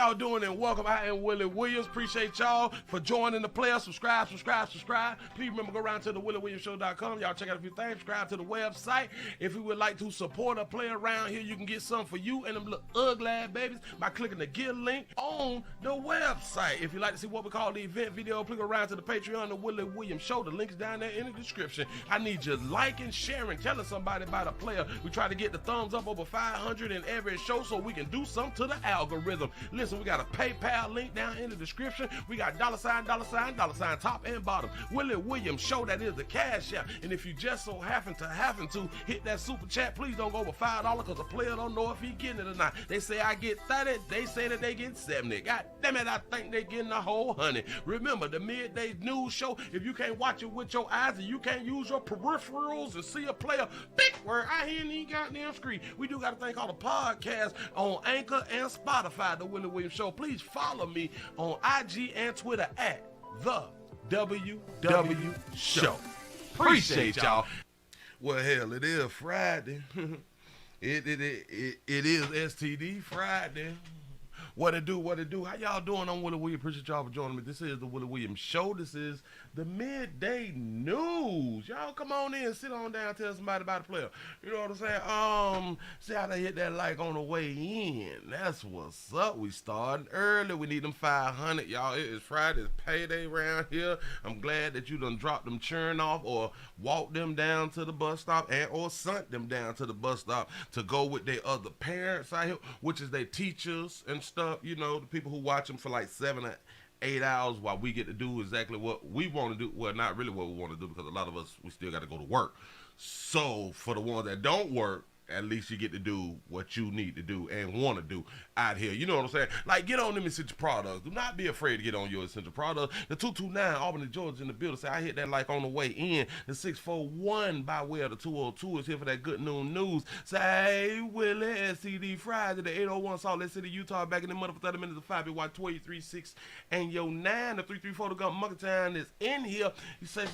y'all doing, and welcome. I am Willie Williams. Appreciate y'all for joining the player. Subscribe. Please remember, go around to the WillieWilliamsShow.com. Y'all check out a few things. Subscribe to the website. If you would like to support a player around here, you can get something for you and them little ugly babies by clicking the Get link on the website. If you like to see what we call the event video, click around to the Patreon, the Willie Williams Show. The link's down there in the description. I need you liking, sharing, telling somebody about a player. We try to get the thumbs up over 500 in every show so we can do something to the algorithm. Listen, we got a PayPal link down in the description. We got $, top and bottom. Willie Williams Show, that is the cash app. And if you just so happen to hit that super chat, please don't go over $5 because the player don't know if he getting it or not. They say I get 30, they say that they get 70. God damn it, I think they getting a whole 100. Remember, the midday news show, if you can't watch it with your eyes and you can't use your peripherals and see a player, big word, I hear any goddamn screen. We do got a thing called a podcast on Anchor and Spotify, the Willie Williams Show. Please follow me on IG and Twitter at the WW Show. Appreciate y'all. Well, hell, it is Friday. It is STD Friday. What it do? How y'all doing? I'm Willie Williams. Appreciate y'all for joining me. This is the Willie Williams Show. This is the midday news. Y'all come on in, sit on down, tell somebody about the player. You know what I'm saying? See how they hit that like on the way in. That's what's up. We starting early. We need them 500, y'all. It is Friday. It's payday around here. I'm glad that you done dropped them churn off or walked them down to the bus stop and or sent them down to the bus stop to go with their other parents out here, which is their teachers and stuff. You know, the people who watch them for like 7 or 8 hours while we get to do exactly what we want to do. Well, not really what we want to do, because a lot of us, we still got to go to work. So for the ones that don't work, at least you get to do what you need to do and want to do out here. You know what I'm saying? Like, get on them essential products. Do not be afraid to get on your essential products. The 229 Albany, Georgia in the building. Say, I hit that like on the way in. The 641 by way of the 202 is here for that good noon news. Say, hey, Willie, STDFRIDAY, the 801 Salt Lake City, Utah, back in the month for 30 minutes of 5 BY 236 and your 9, the 334 to go Monkeiforsale is in here. You say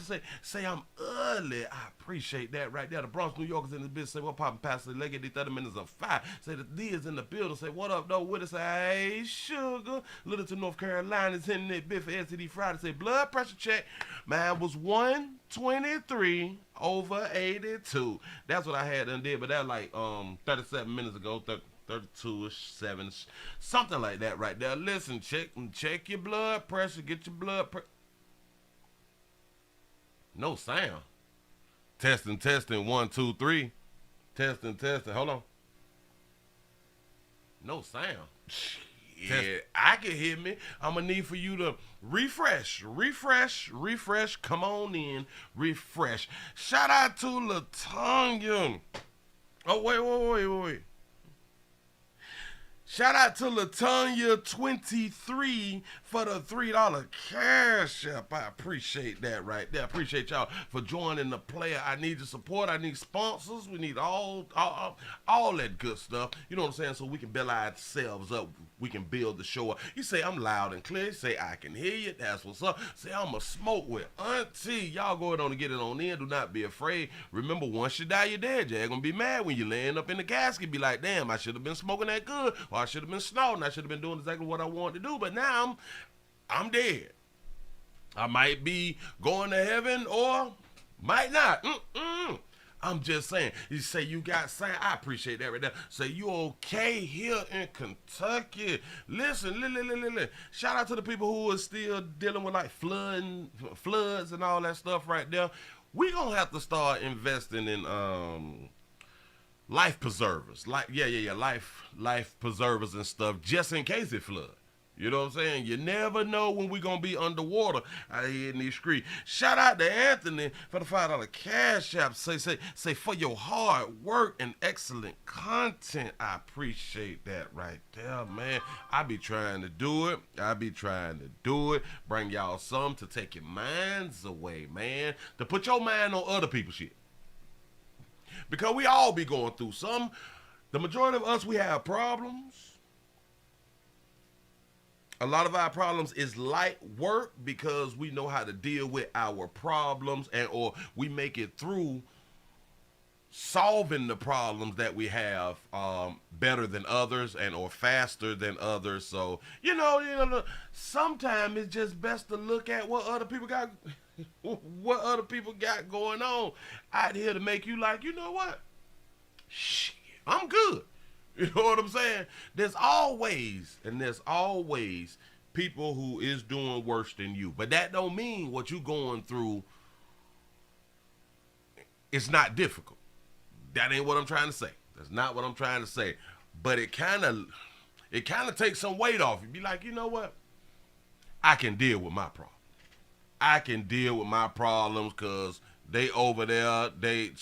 I'm early. I appreciate that right there. The Bronx, New York is in the business. Say, what poppin', Pastor? Let's get these 30 minutes of 5. Say, the D is in the building. Say, what up, though? With us, say, hey, sugar. Littleton, North Carolina is in that bit for STDFRIDAY. Say, blood pressure check. Mine was 123 over 82. That's what I had done did, but that like 37 minutes ago, 32-ish, 7-ish, something like that right there. Listen, check your blood pressure. Get your blood pressure. No sound. Testing, 1, 2, 3. Testing. Hold on. No sound. Yeah, I can hear me. I'm going to need for you to refresh. Come on in. Refresh. Shout out to Latonya. Oh, wait. Shout out to Latonya23 for the $3 cash app. I appreciate that right there. Appreciate y'all for joining the player. I need your support. I need sponsors. We need all that good stuff. You know what I'm saying? So we can build ourselves up. We can build the show up. You say I'm loud and clear. You say I can hear you. That's what's up. Say I'm a smoke with auntie. Y'all go ahead on and get it on in. Do not be afraid. Remember, once you die, you're dead. You ain't gonna be mad when you're laying up in the casket. Be like, damn, I should have been smoking that good. Or I should have been snorting. I should have been doing exactly what I wanted to do. But now I'm dead. I might be going to heaven or might not. I'm just saying. You say you got sign. I appreciate that right there. Say you okay here in Kentucky. Listen. Shout out to the people who are still dealing with like floods and all that stuff right there. We gonna have to start investing in life preservers. Life preservers and stuff just in case it floods. You know what I'm saying? You never know when we're going to be underwater out here in these streets. Shout out to Anthony for the $5 cash app. Say for your hard work and excellent content. I appreciate that right there, man. I be trying to do it. Bring y'all some to take your minds away, man. To put your mind on other people's shit. Because we all be going through some. The majority of us, we have problems. A lot of our problems is light work because we know how to deal with our problems and or we make it through solving the problems that we have better than others and or faster than others. So sometimes it's just best to look at what other people got going on out here to make you like, you know what, shit, I'm good. You know what I'm saying? There's always people who is doing worse than you, but that don't mean what you going through is not difficult. That ain't what I'm trying to say. That's not what I'm trying to say. But it kind of takes some weight off. You be like, you know what? I can deal with my problem. I can deal with my problems because they over there, they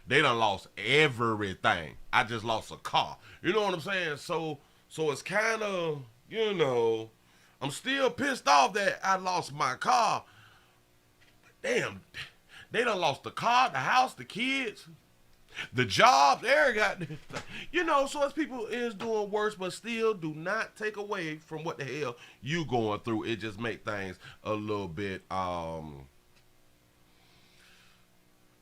done lost everything. I just lost a car. You know what I'm saying? So it's kind of, I'm still pissed off that I lost my car. Damn. They done lost the car, the house, the kids, the job. There got, so as people is doing worse, but still do not take away from what the hell you going through. It just make things a little bit,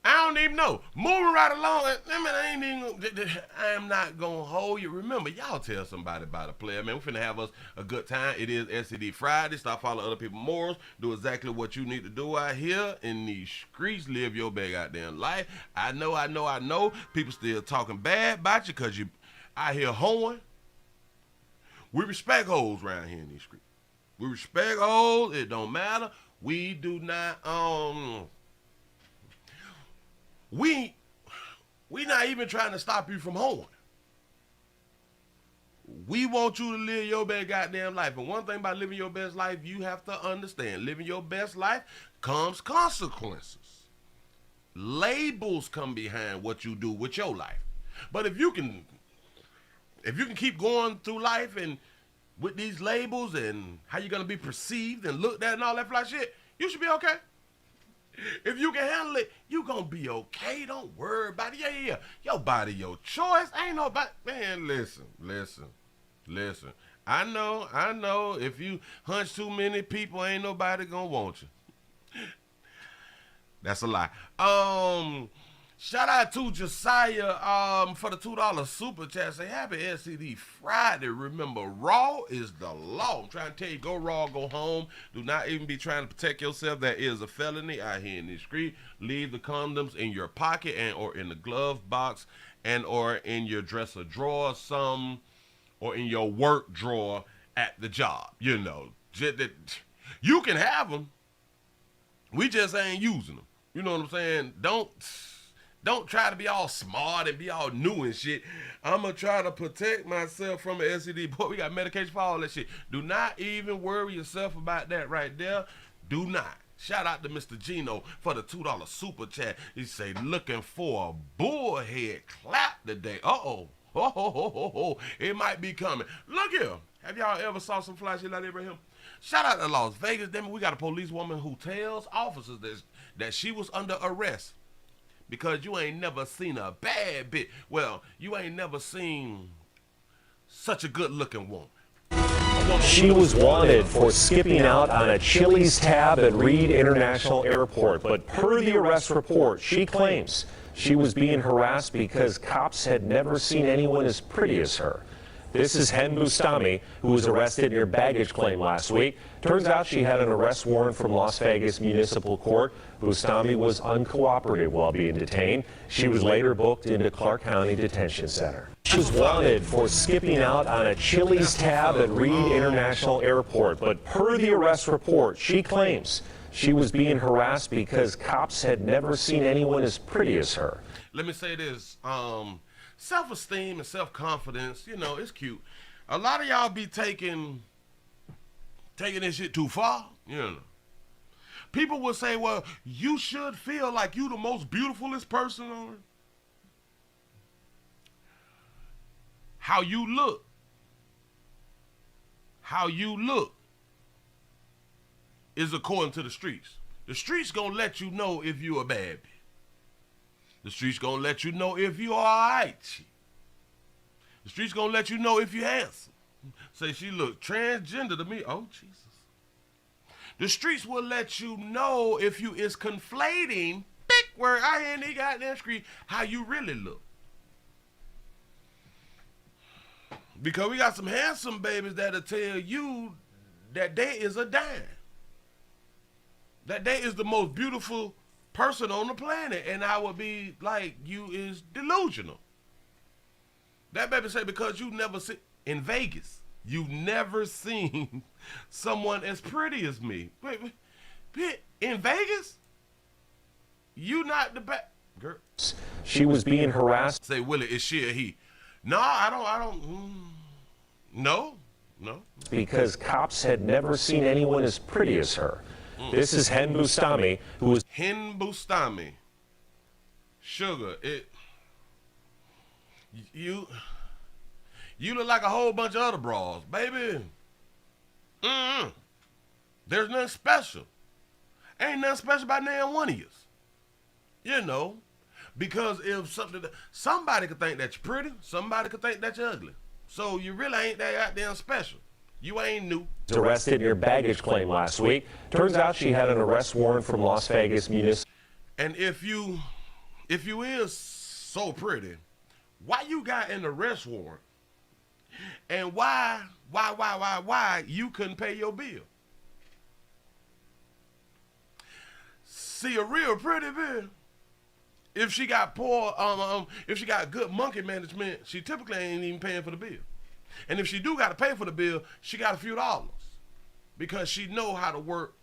I don't even know. Moving right along, I am not going to hold you. Remember, y'all tell somebody about a player, man. We finna have us a good time. It is STD Friday. Stop following other people's morals. Do exactly what you need to do out here in these streets. Live your big goddamn life. I know. People still talking bad about you because you out here hoeing. We respect hoes around here in these streets. We respect hoes. It don't matter. We do not, We not even trying to stop you from hoeing. We want you to live your best goddamn life. And one thing about living your best life, you have to understand, living your best life comes consequences. Labels come behind what you do with your life. But if you can keep going through life and with these labels and how you're gonna be perceived and looked at and all that fly shit, you should be okay. If you can handle it, you gonna be okay. Don't worry about it. Yeah. Your body, your choice. Ain't nobody. Man, listen. I know. If you hunch too many people, ain't nobody gonna want you. That's a lie. Shout out to Josiah for the $2 super chat. Say happy STD Friday. Remember, raw is the law. I'm trying to tell you, go raw, go home. Do not even be trying to protect yourself. That is a felony out here in the street. Leave the condoms in your pocket and or in the glove box and or in your dresser drawer, or in your work drawer at the job. You can have them. We just ain't using them. You know what I'm saying? Don't try to be all smart and be all new and shit. I'm going to try to protect myself from an STD. Boy, we got medication for all that shit. Do not even worry yourself about that right there. Do not. Shout out to Mr. Gino for the $2 super chat. He say, looking for a bullhead clap today. Uh-oh. It might be coming. Look here. Have y'all ever saw some fly shit like that, Abraham? Shout out to Las Vegas. Damn, we got a police woman who tells officers that she was under arrest. Because you ain't never seen a bad bitch. Well, you ain't never seen such a good-looking woman. She was wanted for skipping out on a Chili's tab at Reed International Airport. But per the arrest report, she claims she was being harassed because cops had never seen anyone as pretty as her. This is Hen Bustami, who was arrested near baggage claim last week. Turns out she had an arrest warrant from Las Vegas Municipal Court. Bustami was uncooperative while being detained. She was later booked into Clark County Detention Center. She was wanted for skipping out on a Chili's tab at Reed International Airport. But per the arrest report, she claims she was being harassed because cops had never seen anyone as pretty as her. Let me say this. Self-esteem and self-confidence, it's cute. A lot of y'all be taking this shit too far, People will say, well, you should feel like you the most beautifulest person on earth. How you look is according to the streets. The streets gonna let you know if you a bad bitch. The streets gonna let you know if you alright. The streets gonna let you know if you handsome. Say she look transgender to me. Oh, Jesus. The streets will let you know if you is conflating Big word. I hear in the goddamn street how you really look. Because we got some handsome babies that'll tell you that they is a dime. That they is the most beautiful person on the planet. And I would be like, you is delusional. That baby say, because you never see, in Vegas, you never seen someone as pretty as me. Wait, in Vegas? You not the best. Girl. She was being harassed. Say, Willie, is she or he? No, I don't. No. Because cops had never seen anyone as pretty as her. This is Hen Bustami, who was... Hen Bustami. Sugar, you look like a whole bunch of other bras, baby. There's nothing special. Ain't nothing special about damn one of you. You know, because if somebody could think that you're pretty, somebody could think that you're ugly. So you really ain't that goddamn special. You ain't new. Was arrested near baggage claim last week. Turns out she had an arrest warrant from Las Vegas Municipal. And if you is so pretty, why you got an arrest warrant? And why you couldn't pay your bill? See, a real pretty bill, if she got poor, if she got good monkey management, she typically ain't even paying for the bill. And if she do got to pay for the bill, she got a few dollars because she know how to work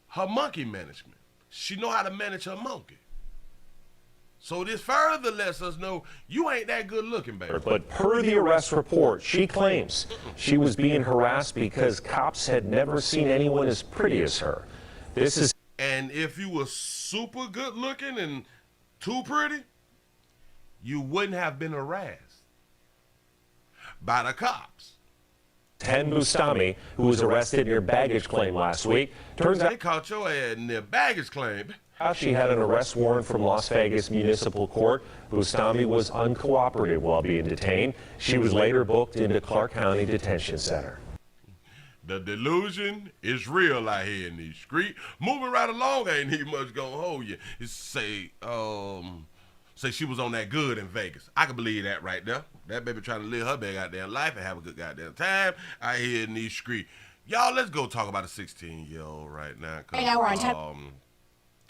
her monkey management. She know how to manage her monkey. So this further lets us know you ain't that good looking, baby. But per the arrest report, she claims she was being harassed because cops had never seen anyone as pretty as her. This is... And if you were super good looking and too pretty, you wouldn't have been harassed by the cops. Hen Bustami, who was arrested near baggage claim last week. Turns out they caught your ass in their baggage claim. She had an arrest warrant from Las Vegas Municipal Court. Bustami was uncooperative while being detained. She was later booked into Clark County Detention Center. The delusion is real out here in these streets. Moving right along ain't even much gonna hold you. Say she was on that good in Vegas. I can believe that right there. That baby trying to live her big goddamn life and have a good goddamn time out here in these streets. Y'all, let's go talk about a 16-year-old right now. Right now we're on time.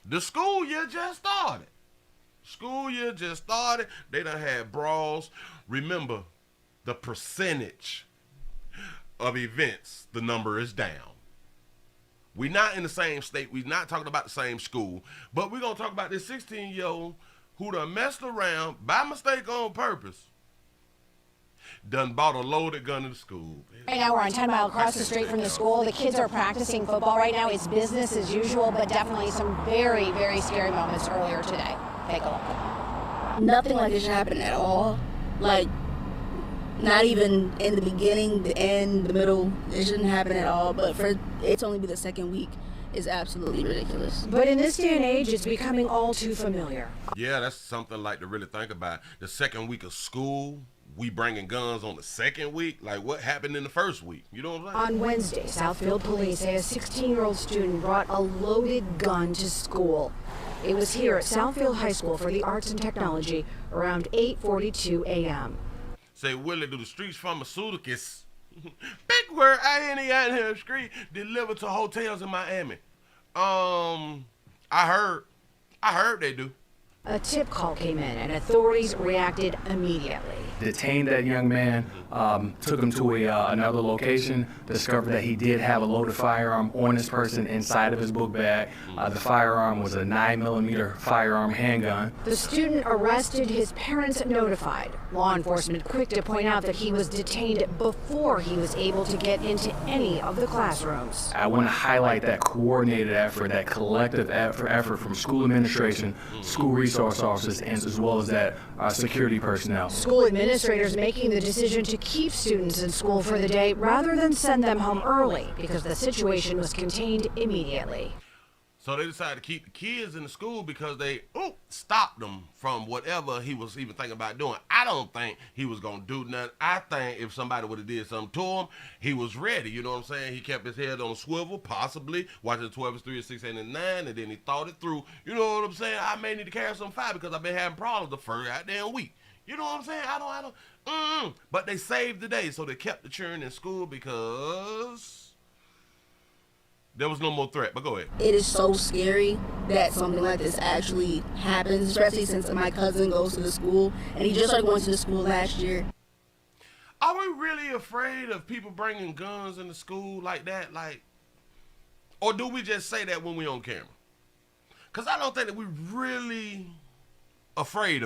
The school year just started. They done had brawls. Remember, the percentage of events, the number is down. We're not in the same state. We're not talking about the same school. But we're going to talk about this 16-year-old who done messed around by mistake on purpose. Done bought a loaded gun in the school. Right now we're on 10 Mile across the street from the school. The kids are practicing football right now. It's business as usual, but definitely some very, very scary moments earlier today. Take a look. Nothing like this should happen at all. Like, not even in the beginning, the end, the middle. It shouldn't happen at all. But for it to only be the second week is absolutely ridiculous. But in this day and age, it's becoming all too familiar. Yeah, that's something like to really think about. The second week of school, we bringing guns on the second week? Like, what happened in the first week? You know what I'm saying? On Wednesday, Southfield police say a 16-year-old student brought a loaded gun to school. It was here at Southfield High School for the Arts and Technology around 8:42 a.m. Say, Willie, do the streets pharmaceuticals, big word, I ain't out here street, delivered to hotels in Miami. I heard they do. A tip call came in and authorities reacted immediately. Detained that young man, took him to another location, discovered that he did have a loaded firearm on this person inside of his book bag. The firearm was a 9mm firearm handgun. The student arrested, his parents notified. Law enforcement quick to point out that he was detained before he was able to get into any of the classrooms. I want to highlight that coordinated effort, that collective effort from school administration, school resource officers, and as well as that security personnel. School administrators making the decision to keep students in school for the day rather than send them home early because the situation was contained immediately. So they decided to keep the kids in the school because they stopped them from whatever he was even thinking about doing. I don't think he was going to do nothing. I think if somebody would have did something to him, he was ready. You know what I'm saying? He kept his head on a swivel, possibly, watching 12, 3, 6, 8, and 9, and then he thought it through. You know what I'm saying? I may need to carry some fire because I've been having problems the first goddamn week. You know what I'm saying? I don't. But they saved the day, so they kept the children in school because there was no more threat. But go ahead. It is so scary that something like this actually happens, especially since my cousin goes to the school, and he just started going to the school last year. Are we really afraid of people bringing guns into school like that? Like, or do we just say that when we on camera? Because I don't think that we're really afraid.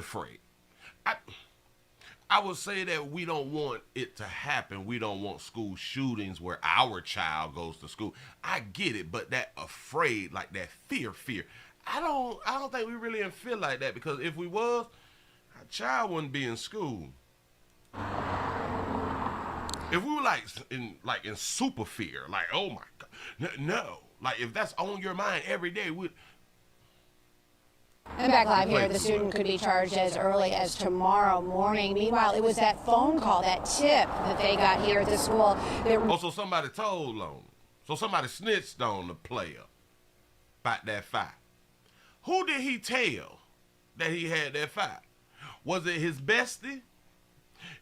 I would say that we don't want it to happen. We don't want school shootings where our child goes to school. I get it, but that afraid, like that fear. I don't think we really feel like that, because if we was, our child wouldn't be in school. If we were in super fear, like, oh my God, no. Like if that's on your mind every day, And back live here, the student could be charged as early as tomorrow morning. Meanwhile, it was that phone call, that tip that they got here at the school. So somebody told on him. So somebody snitched on the player about that fight. Who did he tell that he had that fight? Was it his bestie?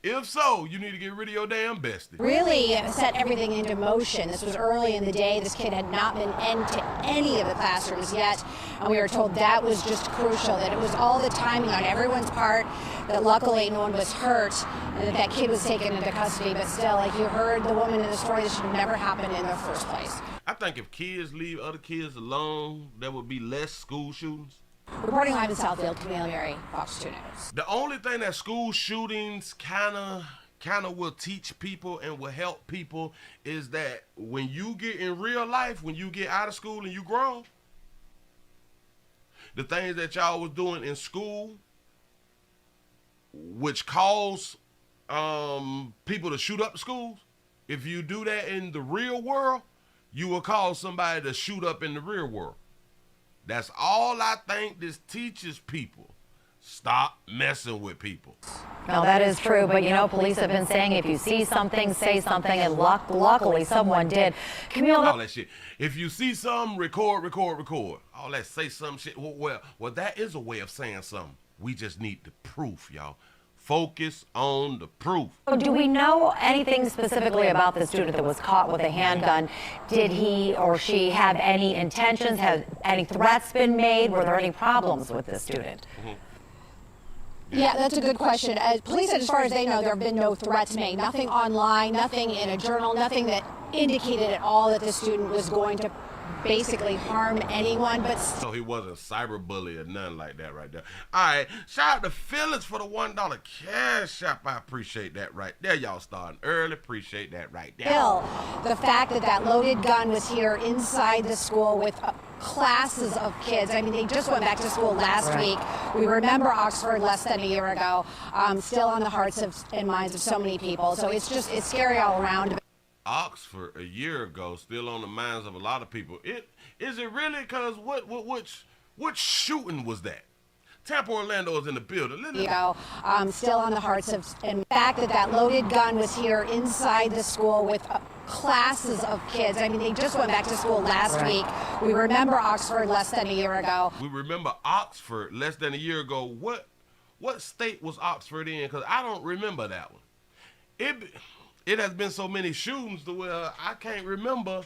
If so, you need to get rid of your damn bestie. Really set everything into motion. This was early in the day. This kid had not been into any of the classrooms yet, and we were told that was just crucial, that it was all the timing on everyone's part, that luckily no one was hurt, and that kid was taken into custody. But still, like you heard the woman in the story, this should have never happened in the first place. I think if kids leave other kids alone, there would be less school shootings. Reporting live in Southfield, Camille Mary, Fox 2 News. The only thing that school shootings kind of will teach people and will help people is that when you get in real life, when you get out of school and you grown, the things that y'all was doing in school, which cause people to shoot up the schools, if you do that in the real world, you will cause somebody to shoot up in the real world. That's all I think this teaches people. Stop messing with people. No, that is true, but you know, police have been saying if you see something, say something, and luckily someone did. Camille, all that shit. If you see something, record. All that say some shit. Well, that is a way of saying something. We just need the proof, y'all. Focus on the proof. do we know anything specifically about the student that was caught with a handgun? Did he or she have any intentions? Have any threats been made? Were there any problems with this student? Yeah, that's a good question. Police said as far as they know, there have been no threats made. Nothing online, nothing in a journal, nothing that indicated at all that the student was going to basically harm anyone. But so he wasn't cyberbully or nothing like that right there. All right, shout out to Phyllis for the $1 cash app. I appreciate that right there. Y'all starting early. Appreciate that right there. still, the fact that that loaded gun was here inside the school with classes of kids. I mean, they just went back to school last week. We remember Oxford less than a year ago. Still on the hearts and minds of so many people. So it's scary all around. Oxford a year ago, still on the minds of a lot of people. Is it really? Because which shooting was that? Tampa, Orlando is in the building. Still on the hearts and the fact that loaded gun was here inside the school with classes of kids. I mean, they just went back to school last week. We remember Oxford less than a year ago. We remember Oxford less than a year ago. What state was Oxford in? Because I don't remember that one. It has been so many shootings to where I can't remember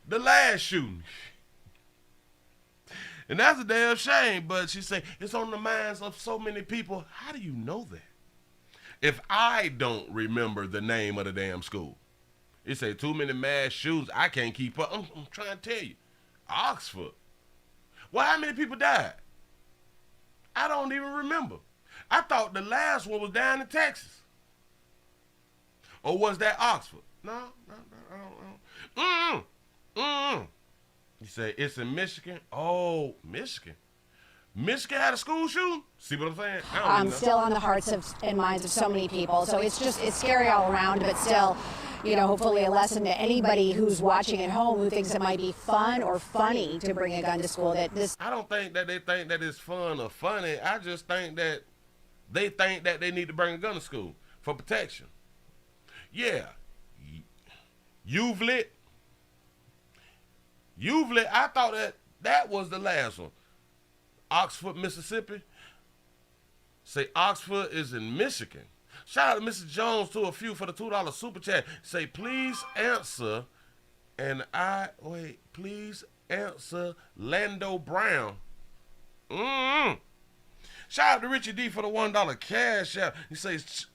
the last shooting. And that's a damn shame, but she said it's on the minds of so many people. How do you know that? If I don't remember the name of the damn school. It say too many mass shootings, I can't keep up. I'm trying to tell you. Oxford. Well, how many people died? I don't even remember. I thought the last one was down in Texas. Or was that Oxford? No, I don't. You say it's in Michigan? Oh, Michigan. Michigan had a school shooting? See what I'm saying? Still on the hearts and minds of so many people. So it's scary all around, but still, hopefully a lesson to anybody who's watching at home who thinks it might be fun or funny to bring a gun to school. That this I don't think that they think that it's fun or funny. I just think that they think that they need to bring a gun to school for protection. Yeah. You've lit. I thought that was the last one. Oxford, Mississippi. Say Oxford is in Michigan. Shout out to Mrs. Jones to a few for the $2 super chat. Say, please answer, please answer Lando Brown. Shout out to Richie D for the $1 cash app. He says,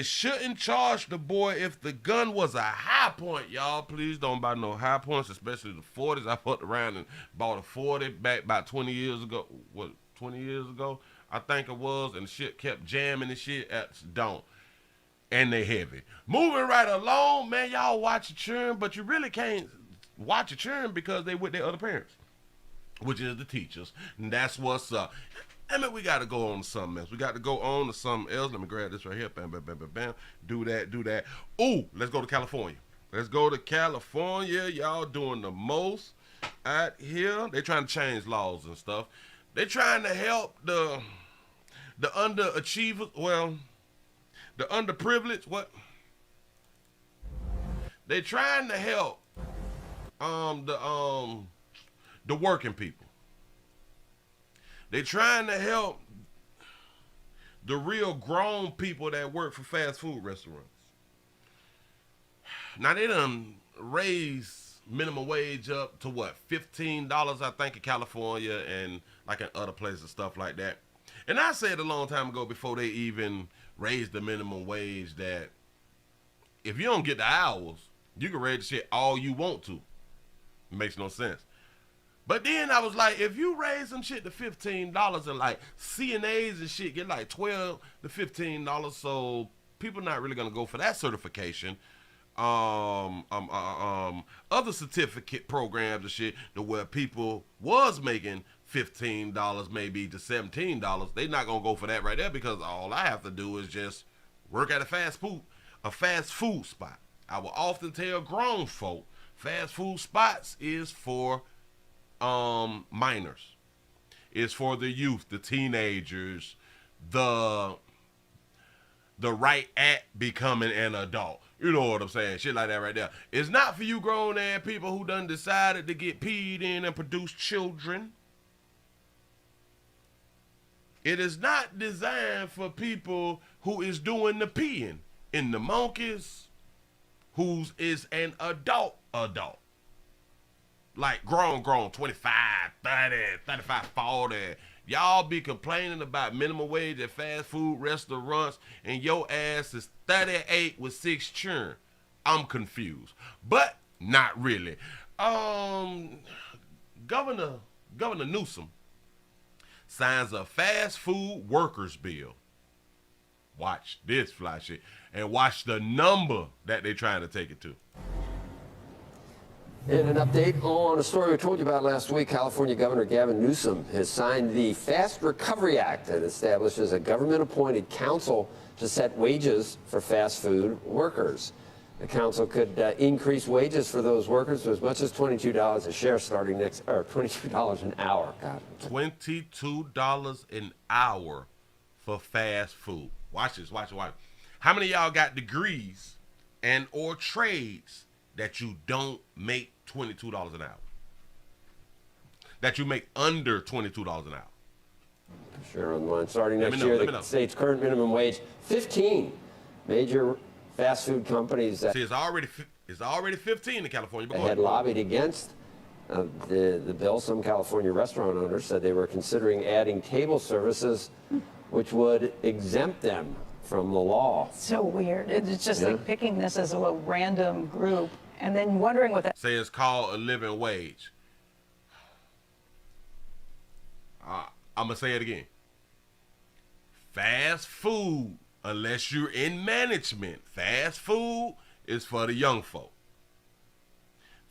shouldn't charge the boy if the gun was a high point, y'all. Please don't buy no high points, especially the 40s. I fucked around and bought a 40 back about 20 years ago. 20 years ago? I think it was, and the shit kept jamming and shit. Don't. And they heavy. Moving right along, man, y'all watch your children, but you really can't watch your children because they with their other parents, which is the teachers. And that's what's up. I mean, we got to go on to something else. Let me grab this right here. Bam, bam, bam, bam, bam. Do that. Ooh, let's go to California. Y'all doing the most out here. They trying to change laws and stuff. They trying to help the underachievers. Well, the underprivileged. What? They trying to help the working people. They trying to help the real grown people that work for fast food restaurants. Now they done raise minimum wage up to what, $15 I think in California and like in other places, stuff like that. And I said a long time ago before they even raised the minimum wage that if you don't get the hours, you can raise the shit all you want to. It makes no sense. But then I was like, if you raise some shit to $15 and like CNAs and shit get like $12 to $15, so people not really gonna go for that certification. Other certificate programs and shit to where people was making $15 maybe to $17, they not gonna go for that right there because all I have to do is just work at a fast food spot. I will often tell grown folk fast food spots is for minors. It's for the youth, the teenagers, the right at becoming an adult. You know what I'm saying? Shit like that right there. It's not for you grown ass people who done decided to get peed in and produce children. It is not designed for people who is doing the peeing in the monkeys, who is an adult. Like grown, 25, 30, 35, 40. Y'all be complaining about minimum wage at fast food restaurants and your ass is 38 with 6 children. I'm confused. But not really. Governor Newsom signs a fast food workers bill. Watch this fly shit. And watch the number that they're trying to take it to. In an update on a story we told you about last week, California Governor Gavin Newsom has signed the Fast Recovery Act that establishes a government-appointed council to set wages for fast food workers. The council could increase wages for those workers to as much as $22 a share starting $22 an hour. God. $22 an hour for fast food. Watch this, watch. How many of y'all got degrees and or trades that you don't make $22 an hour? That you make under $22 an hour? Sure, on one. Starting next year, the state's current minimum wage, 15 major fast food companies that it's already 15 in California. They had lobbied against the bill. Some California restaurant owners said they were considering adding table services, which would exempt them from the law. So weird. It's just like picking this as a random group and then wondering what that. Say it's called a living wage. I'm gonna say it again. Fast food, unless you're in management, fast food is for the young folk.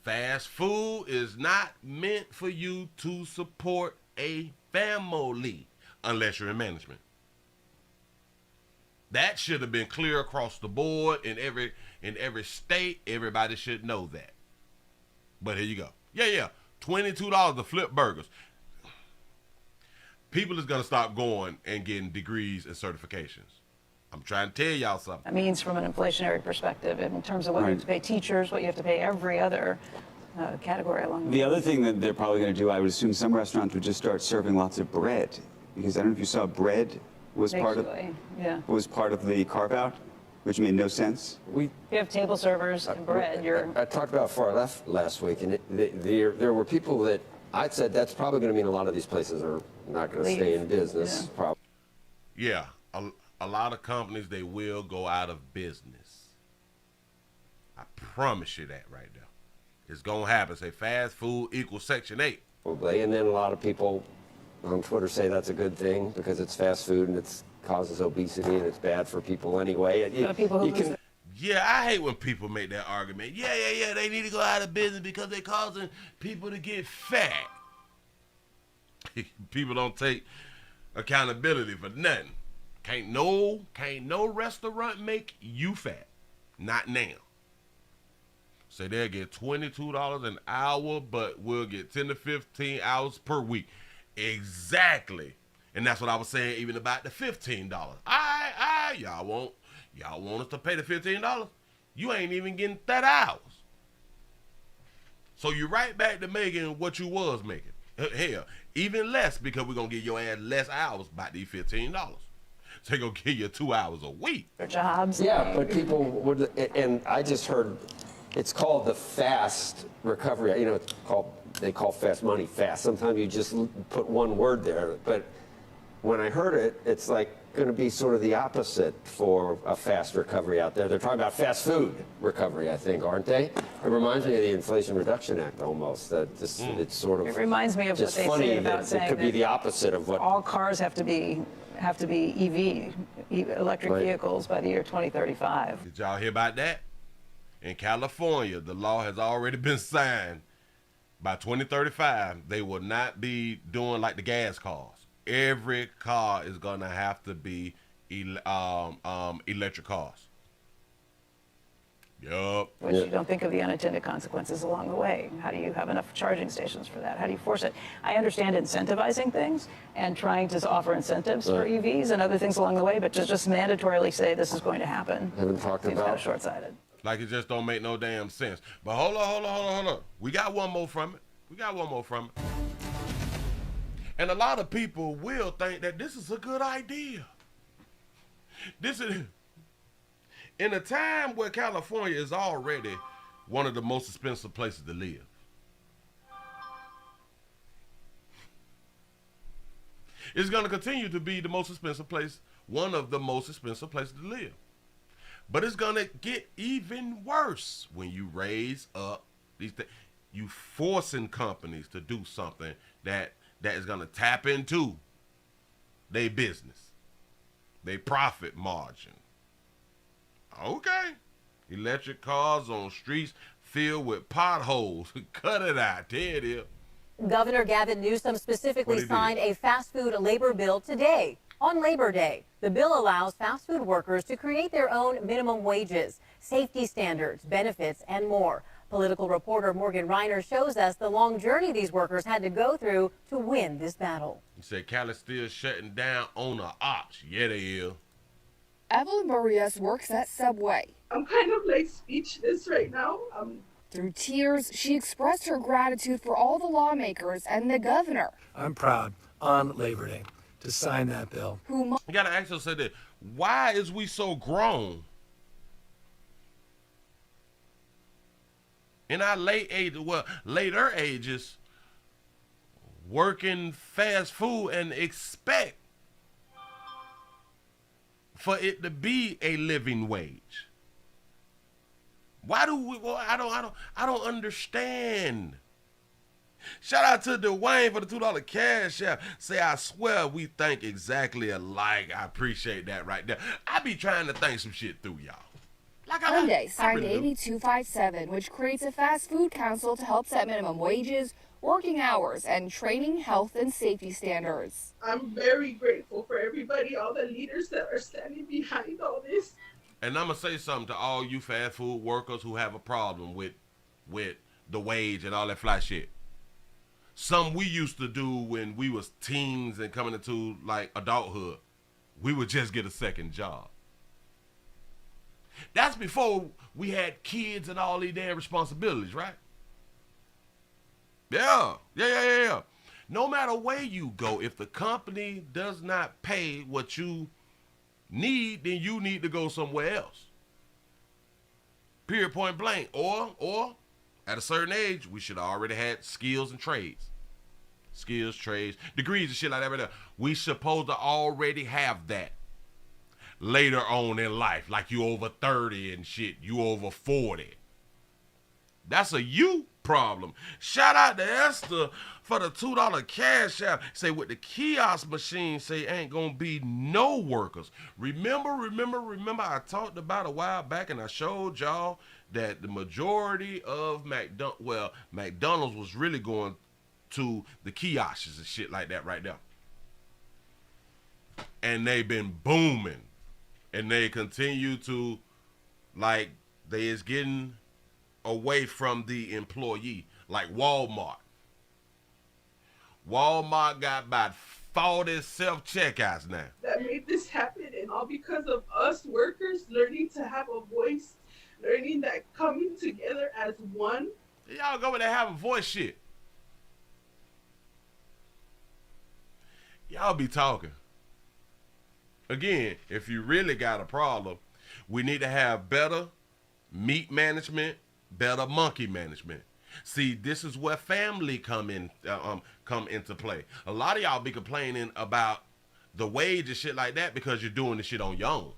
Fast food is not meant for you to support a family unless you're in management. That should have been clear across the board in every state. Everybody should know that. But here you go. Yeah. $22 to flip burgers. People is gonna stop going and getting degrees and certifications. I'm trying to tell y'all something. That means from an inflationary perspective, in terms of what you have to pay teachers, what you have to pay every other category along the other thing that they're probably going to do, I would assume some restaurants would just start serving lots of bread, because I don't know if you saw bread was part of the carve out, which made no sense. You have table servers and bread. I talked about far left last week, and there were people that I said that's probably going to mean a lot of these places are not going to stay in business. Yeah, a lot of companies, they will go out of business. I promise you that right now. It's going to happen. Say fast food equals Section 8. Probably, and then a lot of people on Twitter say that's a good thing because it's fast food and it causes obesity and it's bad for people anyway. Yeah, I hate when people make that argument. Yeah, they need to go out of business because they're causing people to get fat. People don't take accountability for nothing. Can't no restaurant make you fat. Not now. Say they'll get $22 an hour, but we'll get 10 to 15 hours per week. Exactly. And that's what I was saying even about the $15. Y'all want us to pay the $15? You ain't even getting 30 hours. So you're right back to making what you was making. Hell, even less, because we're going to give your ass less hours by these $15. So they're going to give you 2 hours a week. For jobs. Yeah, but people would, and I just heard, it's called the fast recovery. You know, they call fast money fast. Sometimes you just put one word there. But when I heard it, it's like going to be sort of the opposite for a fast recovery out there. They're talking about fast food recovery, I think, aren't they? It reminds me of the Inflation Reduction Act almost. It's sort of. It reminds me of what they say about saying it could be the opposite of what. All cars have to be EV, electric vehicles by the year 2035. Did y'all hear about that? In California, the law has already been signed. By 2035, they will not be doing like the gas cars. Every car is gonna have to be electric cars. Yup. But you don't think of the unintended consequences along the way. How do you have enough charging stations for that? How do you force it? I understand incentivizing things and trying to offer incentives for EVs and other things along the way, but to just mandatorily say this is going to happen seems kind of short-sighted. Like it just don't make no damn sense. But hold on. We got one more from it. And a lot of people will think that this is a good idea. This is in a time where California is already one of the most expensive places to live. It's going to continue to be the most expensive place, one of the most expensive places to live. But it's going to get even worse when you raise up these things. You forcing companies to do something that is going to tap into their business, their profit margin. Okay. Electric cars on streets filled with potholes. Cut it out. There it is. Governor Gavin Newsom specifically signed a fast food labor bill today. On Labor Day, the bill allows fast food workers to create their own minimum wages, safety standards, benefits, and more. Political reporter Morgan Reiner shows us the long journey these workers had to go through to win this battle. He said Cali's still shutting down on the ox. Yeah, they is. Evelyn Barrios works at Subway. I'm kind of like speechless right now. Through tears, she expressed her gratitude for all the lawmakers and the governor. I'm proud on Labor Day to sign that bill. You gotta ask yourself this: why is we so grown in our later ages, working fast food and expect for it to be a living wage? Why do we? Well, I don't understand. Shout out to Dwayne for the $2 cash app. Say, I swear we think exactly alike. I appreciate that right there. I be trying to think some shit through, y'all. Monday signed AB 257, which creates a fast food council to help set minimum wages, working hours, and training health and safety standards. I'm very grateful for everybody, all the leaders that are standing behind all this. And I'm going to say something to all you fast food workers who have a problem with the wage and all that fly shit. Something we used to do when we was teens and coming into like adulthood, we would just get a second job. That's before we had kids and all these damn responsibilities, right? Yeah. No matter where you go, if the company does not pay what you need, then you need to go somewhere else. Period, point blank. Or at a certain age, we should have already had skills and trades. Skills, trades, degrees and shit like that right there. We supposed to already have that later on in life. Like you over 30 and shit. You over 40. That's a you problem. Shout out to Esther for the $2 cash app. Say with the kiosk machine, say ain't gonna be no workers. Remember, I talked about a while back and I showed y'all that the majority of McDonald's was really going to the kiosks and shit like that right there. And they've been booming. And they continue to, like, they is getting away from the employee. Like Walmart. Walmart got about 40 self-checkouts now. That made this happen, and all because of us workers learning to have a voice, learning that coming together as one. Y'all go with that have a voice shit. Y'all be talking. Again, if you really got a problem, we need to have better meat management, better monkey management. See, this is where family come into play. A lot of y'all be complaining about the wage and shit like that because you're doing the shit on your own.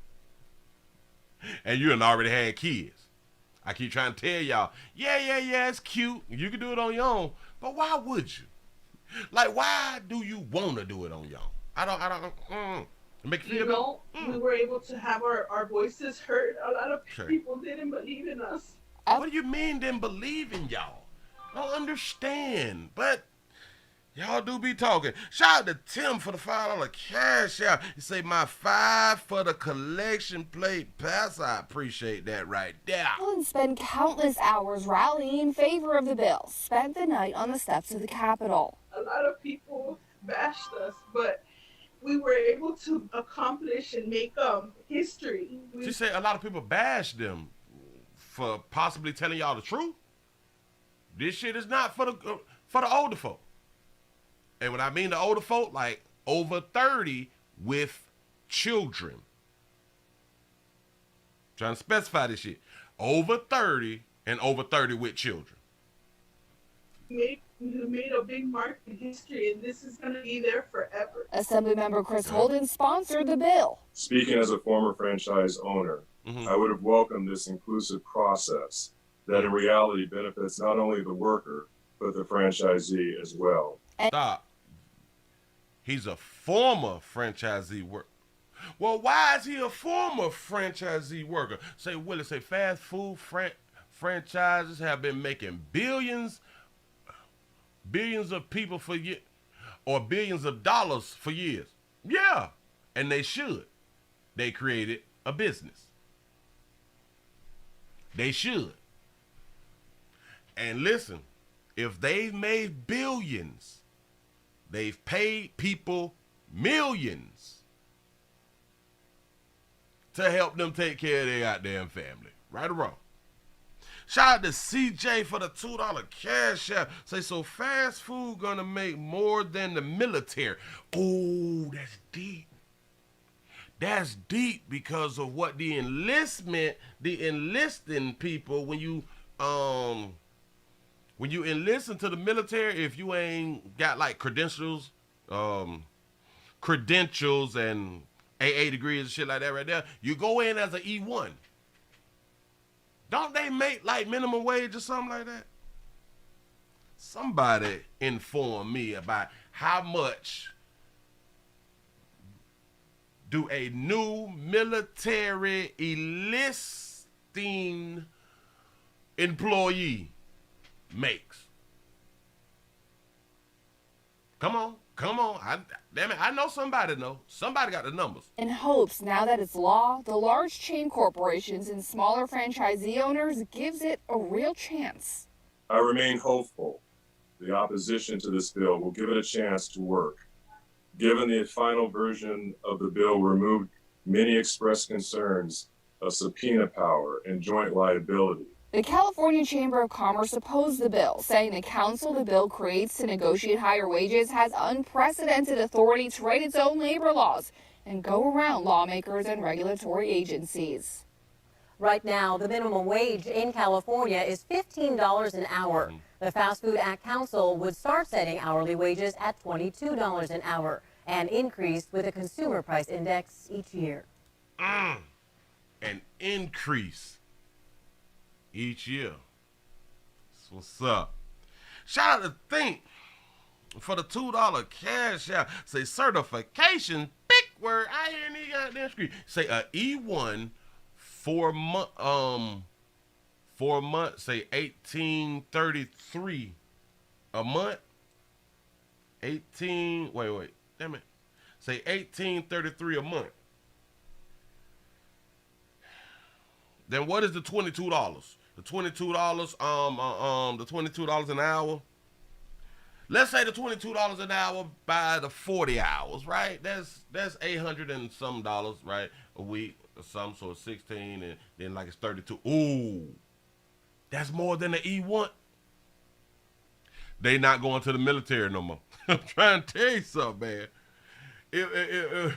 And you done already had kids. I keep trying to tell y'all, yeah, it's cute. You can do it on your own. But why would you? Like, why do you want to do it on your own? I don't. Make you feel we were able to have our voices heard. A lot of people didn't believe in us. What do you mean didn't believe in y'all? I don't understand. But y'all do be talking. Shout out to Tim for the $5 cash out. He say my 5 for the collection plate pass. I appreciate that right there. And spent countless hours rallying in favor of the bill. Spent the night on the steps of the Capitol. A lot of people bashed us, but we were able to accomplish and make history. She said a lot of people bashed them for possibly telling y'all the truth. This shit is not for the older folk. And when I mean the older folk, like over 30 with children. Trying to specify this shit. Over 30 and over 30 with children. We made a big mark in history, and this is going to be there forever. Assemblymember Chris Holden sponsored the bill. Speaking as a former franchise owner, I would have welcomed this inclusive process that in reality benefits not only the worker, but the franchisee as well. Stop. He's a former franchisee worker. Well, why is he a former franchisee worker? Say, Willie, say fast food franchises have been making billions of people for years, or billions of dollars for years. Yeah, and they should. They created a business. They should. And listen, if they've made billions, they've paid people millions to help them take care of their goddamn family. Right or wrong? Shout out to CJ for the $2 cash app. Say, so fast food gonna make more than the military. Oh, that's deep. That's deep because of what the enlisting people, when you enlist into the military, if you ain't got like credentials and AA degrees and shit like that right there, you go in as an E1. Don't they make like minimum wage or something like that? Somebody inform me about how much do a new military 15 employee makes. Come on. Damn it, I know somebody know. Somebody got the numbers. In hopes, now that it's law, the large chain corporations and smaller franchisee owners gives it a real chance. I remain hopeful the opposition to this bill will give it a chance to work. Given the final version of the bill removed many expressed concerns of subpoena power and joint liability. The California Chamber of Commerce opposed the bill, saying the council the bill creates to negotiate higher wages has unprecedented authority to write its own labor laws and go around lawmakers and regulatory agencies. Right now, the minimum wage in California is $15 an hour. The Fast Food Act Council would start setting hourly wages at $22 an hour and increase with a consumer price index each year. An increase each year. That's what's up. Shout out to Think for the $2 cash out. Say certification, big word. I hear any goddamn screen. Say a E1 4 month, say 1833 a month. 18, wait, damn it. Say 1833 a month. Then what is the $22? The $22, the $22 an hour. Let's say the $22 an hour by the 40 hours, right? That's $800 and some dollars, right? A week or something, so it's 16 and then like it's 32. Ooh, that's more than the E1. They not going to the military no more. I'm trying to tell you something, man.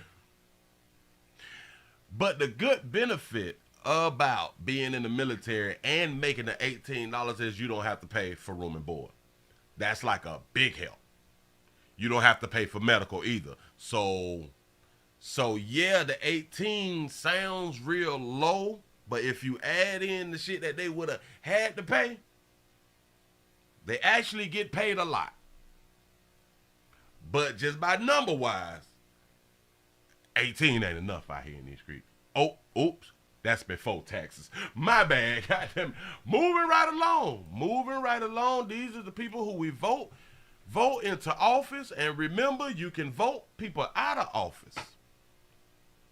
But the good benefit about being in the military and making the $18 is you don't have to pay for room and board. That's like a big help. You don't have to pay for medical either. So yeah, the 18 sounds real low, but if you add in the shit that they would have had to pay, they actually get paid a lot. But just by number wise, 18 ain't enough out here in these streets. Oh, oops. That's before taxes. My bad. Goddamn. Moving right along. These are the people who we vote into office. And remember, you can vote people out of office.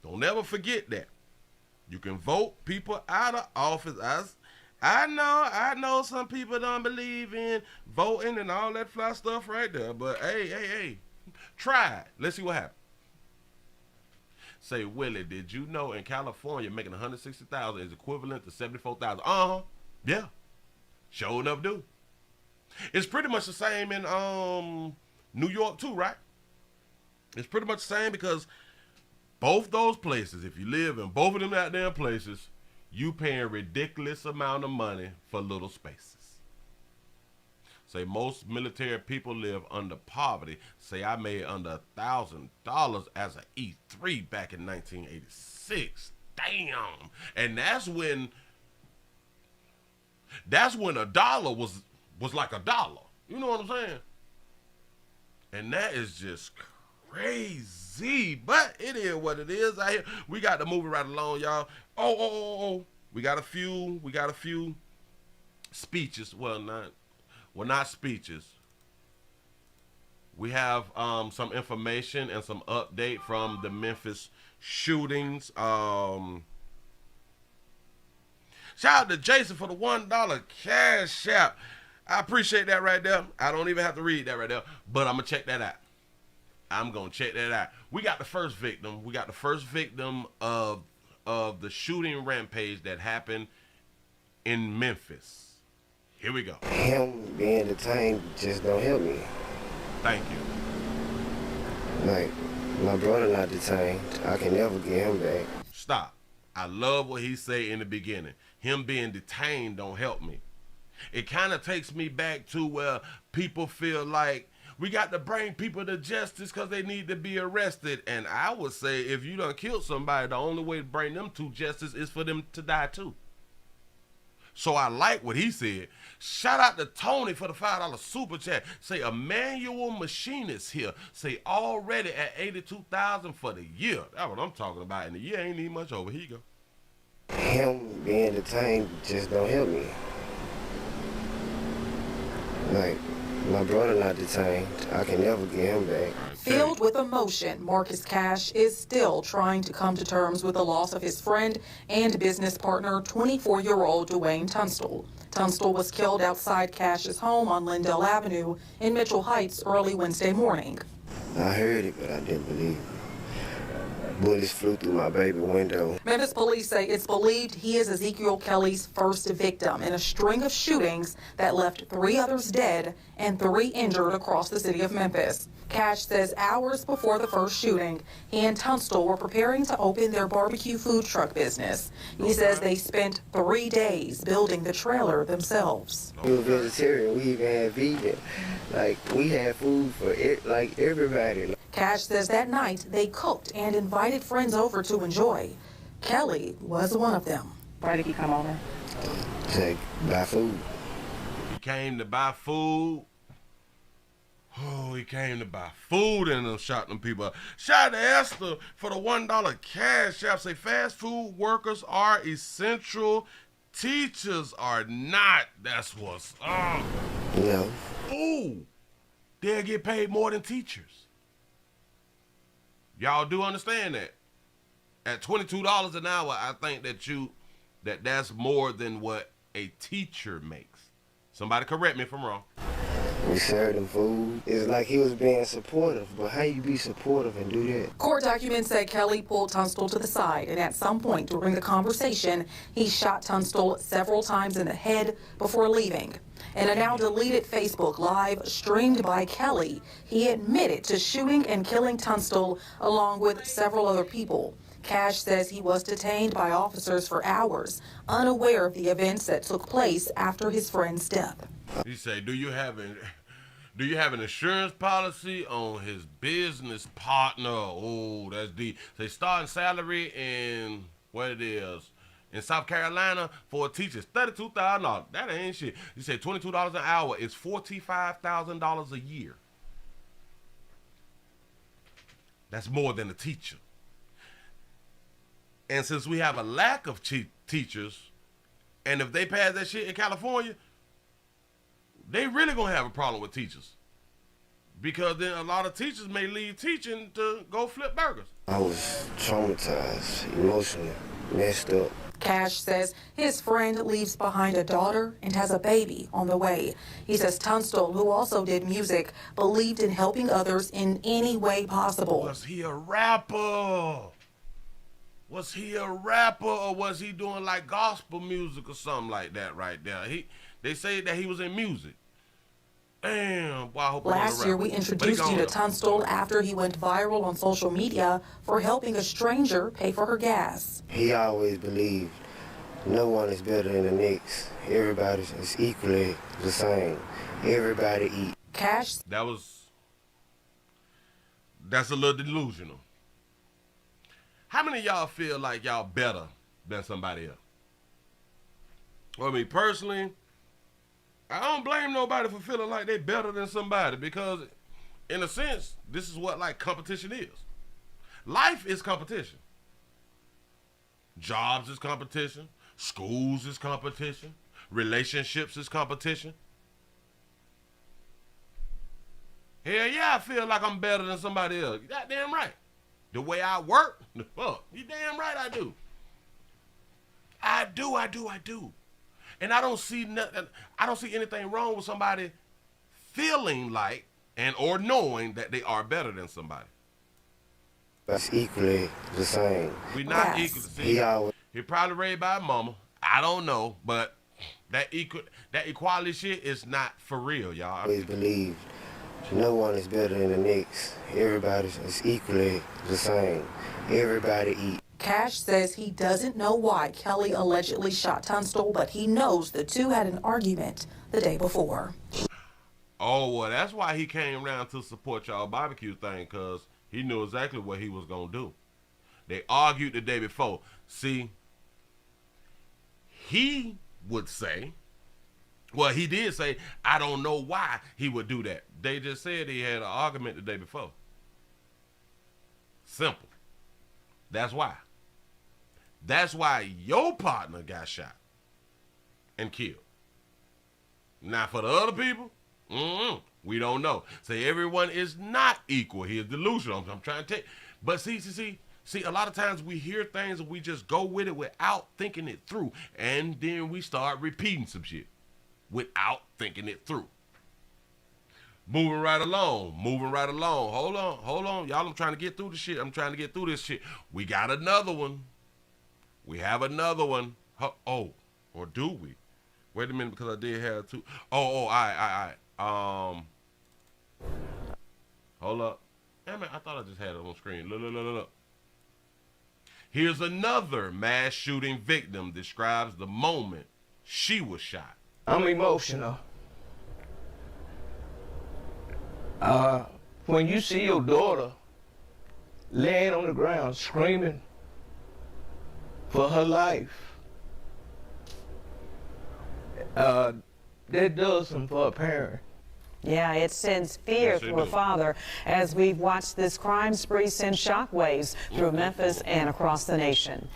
Don't ever forget that. You can vote people out of office. I know some people don't believe in voting and all that fly stuff right there. But hey, try it. Let's see what happens. Say, Willie, did you know in California making $160,000 is equivalent to $74,000? Yeah. Sure enough, do. It's pretty much the same in New York too, right? It's pretty much the same because both those places, if you live in both of them goddamn places, you paying a ridiculous amount of money for little spaces. Say most military people live under poverty. Say I made under $1,000 as an E3 back in 1986. Damn. And that's when a dollar was like a dollar. You know what I'm saying? And that is just crazy. But it is what it is out here. We got to move it right along, y'all. Oh. We got a few speeches. Well, not speeches. We have some information and some update from the Memphis shootings. Shout out to Jason for the $1 cash app. I appreciate that right there. I don't even have to read that right there, but I'm going to check that out. We got the first victim. Of the shooting rampage that happened in Memphis. Here we go. Him being detained just don't help me. Thank you. Like, my brother not detained. I can never get him back. Stop. I love what he said in the beginning. Him being detained don't help me. It kind of takes me back to where people feel like we got to bring people to justice because they need to be arrested. And I would say if you done killed somebody, the only way to bring them to justice is for them to die too. So I like what he said. Shout out to Tony for the $5 super chat. Say a manual machinist here. Say already at $82,000 for the year. That's what I'm talking about. And the year ain't even much over. Here you go. him being detained just don't help me. Like, my brother not detained, I can never get him back. Filled with emotion, Marcus Cash is still trying to come to terms with the loss of his friend and business partner, 24-year-old Dwayne Tunstall. Tunstall was killed outside Cash's home on Lindell Avenue in Mitchell Heights early Wednesday morning. I heard it, but I didn't believe it. Bullets flew through my baby window. Memphis police say it's believed he is Ezekiel Kelly's first victim in a string of shootings that left 3 others dead and 3 injured across the city of Memphis. Cash says hours before the first shooting, he and Tunstall were preparing to open their barbecue food truck business. He says they spent 3 days building the trailer themselves. We were vegetarian, we even had vegan. Like, we had food for everybody. Cash says that night they cooked and invited friends over to enjoy. Kelly was one of them. Why did he come over? To buy food. He came to buy food. Oh, he came to buy food and then shot them people up. Shout out to Esther for the $1 cash app. Say fast food workers are essential. Teachers are not. That's what's up. No. Ooh, they'll get paid more than teachers. Y'all do understand that? At $22 an hour, I think that's more than what a teacher makes. Somebody correct me if I'm wrong. We served him food. It's like he was being supportive, but how you be supportive and do that? Court documents say Kelly pulled Tunstall to the side, and at some point during the conversation, he shot Tunstall several times in the head before leaving. In a now deleted Facebook Live streamed by Kelly, he admitted to shooting and killing Tunstall along with several other people. Cash says he was detained by officers for hours, unaware of the events that took place after his friend's death. He say, do you have an insurance policy on his business partner? Oh, that's deep. Say starting salary in what it is. In South Carolina for a teacher, $32,000. That ain't shit. You say $22 an hour is $45,000 a year. That's more than a teacher. And since we have a lack of teachers, and if they pass that shit in California, they really gonna have a problem with teachers. Because then a lot of teachers may leave teaching to go flip burgers. I was traumatized, emotionally, messed up. Cash says his friend leaves behind a daughter and has a baby on the way. He says Tunstall, who also did music, believed in helping others in any way possible. Was he a rapper? Was he a rapper, or was he doing like gospel music or something like that right there? They say that he was in music. Damn, boy, I hope Last year, we introduced you to Tunstall after he went viral on social media for helping a stranger pay for her gas. He always believed no one is better than the next. Everybody is equally the same. Everybody eat. Cash. That's a little delusional. How many of y'all feel like y'all better than somebody else? Well, me personally, I don't blame nobody for feeling like they better than somebody, because in a sense, this is what like competition is. Life is competition. Jobs is competition. Schools is competition. Relationships is competition. Hell yeah, I feel like I'm better than somebody else. You goddamn right. The way I work, fuck, you damn right I do. I do. And I don't see nothing. I don't see anything wrong with somebody feeling like or knowing that they are better than somebody. That's equally the same. We're not equal. He probably raised by a mama. I don't know, but that equality shit is not for real, y'all. I always believe no one is better than the next. Everybody is equally the same. Everybody eat. Cash says he doesn't know why Kelly allegedly shot Tunstall, but he knows the two had an argument the day before. Oh, well, that's why he came around to support y'all barbecue thing, because he knew exactly what he was going to do. They argued the day before. See, he would say, well, he did say, I don't know why he would do that. They just said he had an argument the day before. Simple. That's why. That's why your partner got shot and killed. Now for the other people, we don't know. Say everyone is not equal. Here's delusional. I'm trying to take. But see, a lot of times we hear things and we just go with it without thinking it through. And then we start repeating some shit without thinking it through. Moving right along. Hold on. Y'all, I'm trying to get through the shit. I'm trying to get through this shit. We got another one. We have another one. Oh, or do we? Wait a minute, because I did have two. All right. Hold up. Damn it, I thought I just had it on screen. Look. Here's another mass shooting victim describes the moment she was shot. I'm emotional. When you see your daughter laying on the ground screaming for her life, that does something for a parent. Yeah, it sends fear through a father as we've watched this crime spree send shockwaves through Memphis and across the nation.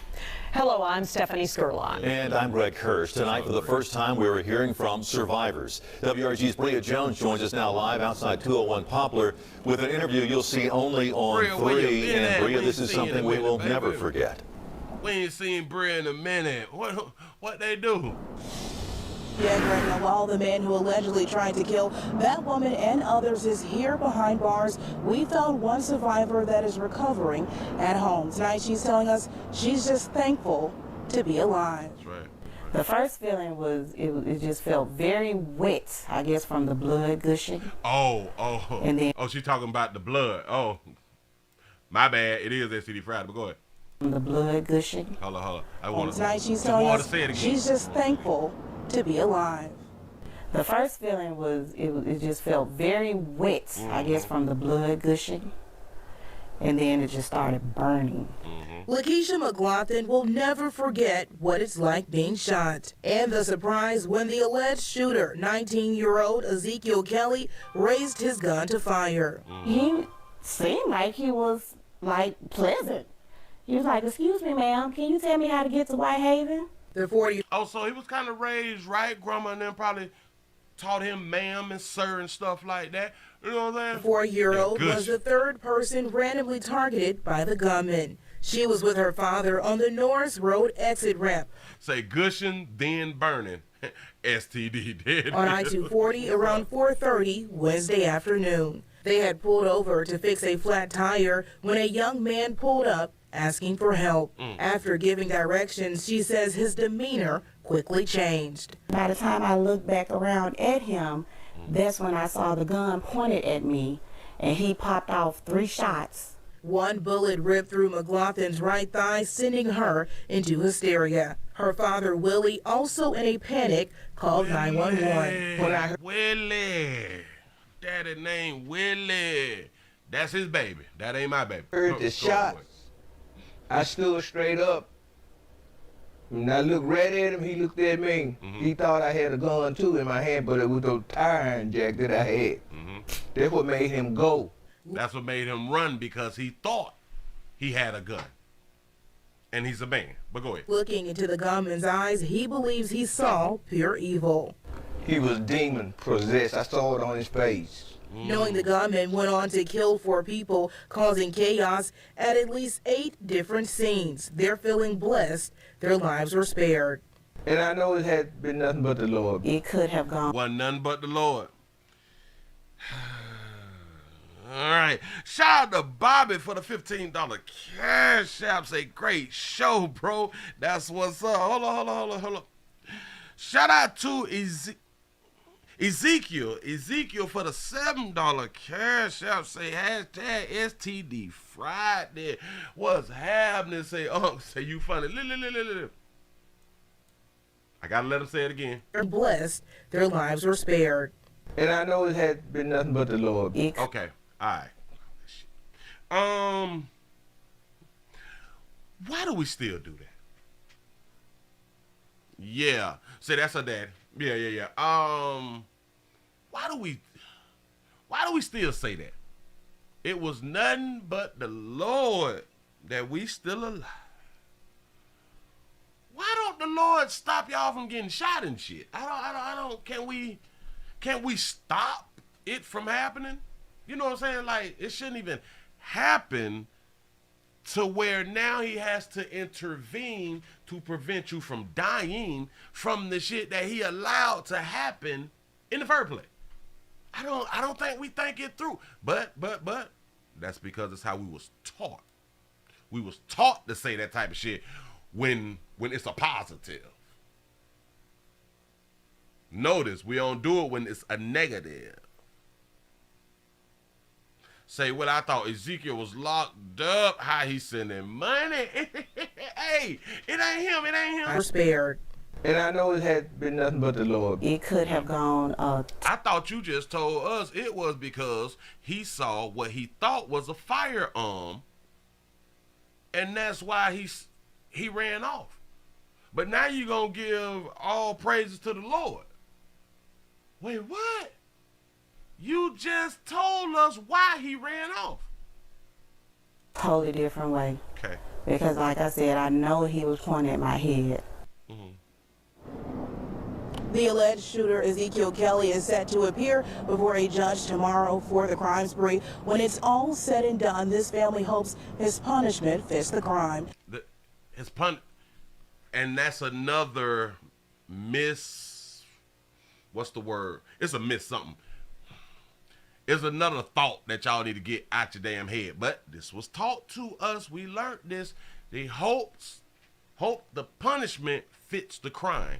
Hello, I'm Stephanie Skurlock. And I'm Greg Kirsch. Tonight, for the first time, we were hearing from survivors. WRG's Bria Jones joins us now live outside 201 Poplar with an interview you'll see only on 3. And Bria, this is something we will never forget. We ain't seen Bria in a minute. What they do? Greg, while the man who allegedly tried to kill that woman and others is here behind bars, we found one survivor that is recovering at home. Tonight she's telling us she's just thankful to be alive. That's right. The first feeling was, it just felt very wet, I guess, from the blood gushing. And then, she talking about the blood. Oh, my bad. It is STD Friday, but go ahead. The blood gushing. Hold on. I want tonight she's telling us she's just thankful to be alive. The first feeling was, it just felt very wet, I guess, from the blood gushing. And then it just started burning. Lakeisha McLaughlin will never forget what it's like being shot. And the surprise when the alleged shooter, 19-year-old Ezekiel Kelly, raised his gun to fire. He seemed like he was, pleasant. He was like, "Excuse me, ma'am, can you tell me how to get to Whitehaven?" The 40. So he was kind of raised right. Grandma and them probably taught him ma'am and sir and stuff like that. You know what I'm saying? The 4-year-old was the third person randomly targeted by the gunman. She was with her father on the Norris Road exit ramp. Say gushing, then burning. STD did. On I-240 around 4:30 Wednesday afternoon. They had pulled over to fix a flat tire when a young man pulled up asking for help. After giving directions, she says his demeanor quickly changed. By the time I looked back around at him, that's when I saw the gun pointed at me, and he popped off 3 shots. One bullet ripped through McLaughlin's right thigh, sending her into hysteria. Her father, Willie, also in a panic, called 911. Willie. Daddy named Willie. That's his baby. That ain't my baby. Heard the shot. I stood straight up. When I looked right at him, he looked at me. He thought I had a gun too in my hand, but it was those tire iron jack that I had. That's what made him go. That's what made him run, because he thought he had a gun. And he's a man. But go ahead. Looking into the gunman's eyes, he believes he saw pure evil. He was demon possessed. I saw it on his face. Knowing the gunman went on to kill 4 people, causing chaos at least 8 different scenes. They're feeling blessed. Their lives were spared. And I know it had been nothing but the Lord. It could have gone. Wasn't nothing but the Lord. All right. Shout out to Bobby for the $15 cash app. Say, great show, bro. That's what's up. Hold on. Shout out to Ezekiel for the $7 cash app. Say hashtag STD Friday. What's happening? Say, say you funny. I gotta let him say it again. They're blessed. Their lives were spared. And I know it had been nothing but the Lord. Okay. All right. Why do we still do that? Yeah. Say that's her daddy. Yeah. Why do we still say that? It was nothing but the Lord that we still alive. Lord stop y'all from getting shot and shit? I don't. Can we stop it from happening? You know what I'm saying? Like, it shouldn't even happen to where now he has to intervene to prevent you from dying from the shit that he allowed to happen in the first place. I don't think we think it through. But that's because it's how we was taught. We was taught to say that type of shit when it's a positive. Notice we don't do it when it's a negative. Say, well, I thought Ezekiel was locked up. How he sending money? Hey, it ain't him. It ain't him. We're spared. And I know it had been nothing but the Lord. It could have gone. I thought you just told us it was because he saw what he thought was a firearm, and that's why he ran off. But now you're going to give all praises to the Lord. Wait, what? You just told us why he ran off. Totally different way. Okay. Because like I said, I know he was pointing at my head. The alleged shooter, Ezekiel Kelly, is set to appear before a judge tomorrow for the crime spree. When it's all said and done, this family hopes his punishment fits the crime. And that's another what's the word? It's a miss something. It's another thought that y'all need to get out your damn head. But this was taught to us. We learned this. They hope the punishment fits the crime.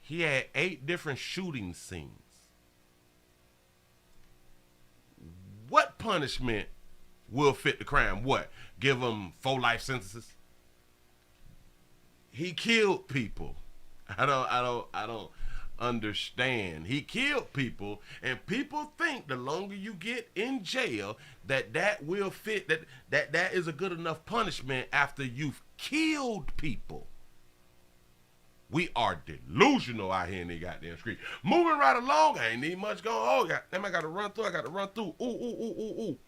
He had 8 different shooting scenes. What punishment will fit the crime? What? Give him 4 life sentences? He killed people. I don't understand. He killed people, and people think the longer you get in jail that will fit, that is a good enough punishment after you've killed people. We are delusional out here in the goddamn street. Moving right along, I ain't need much going. Oh, goddamn, I got to run through. Ooh.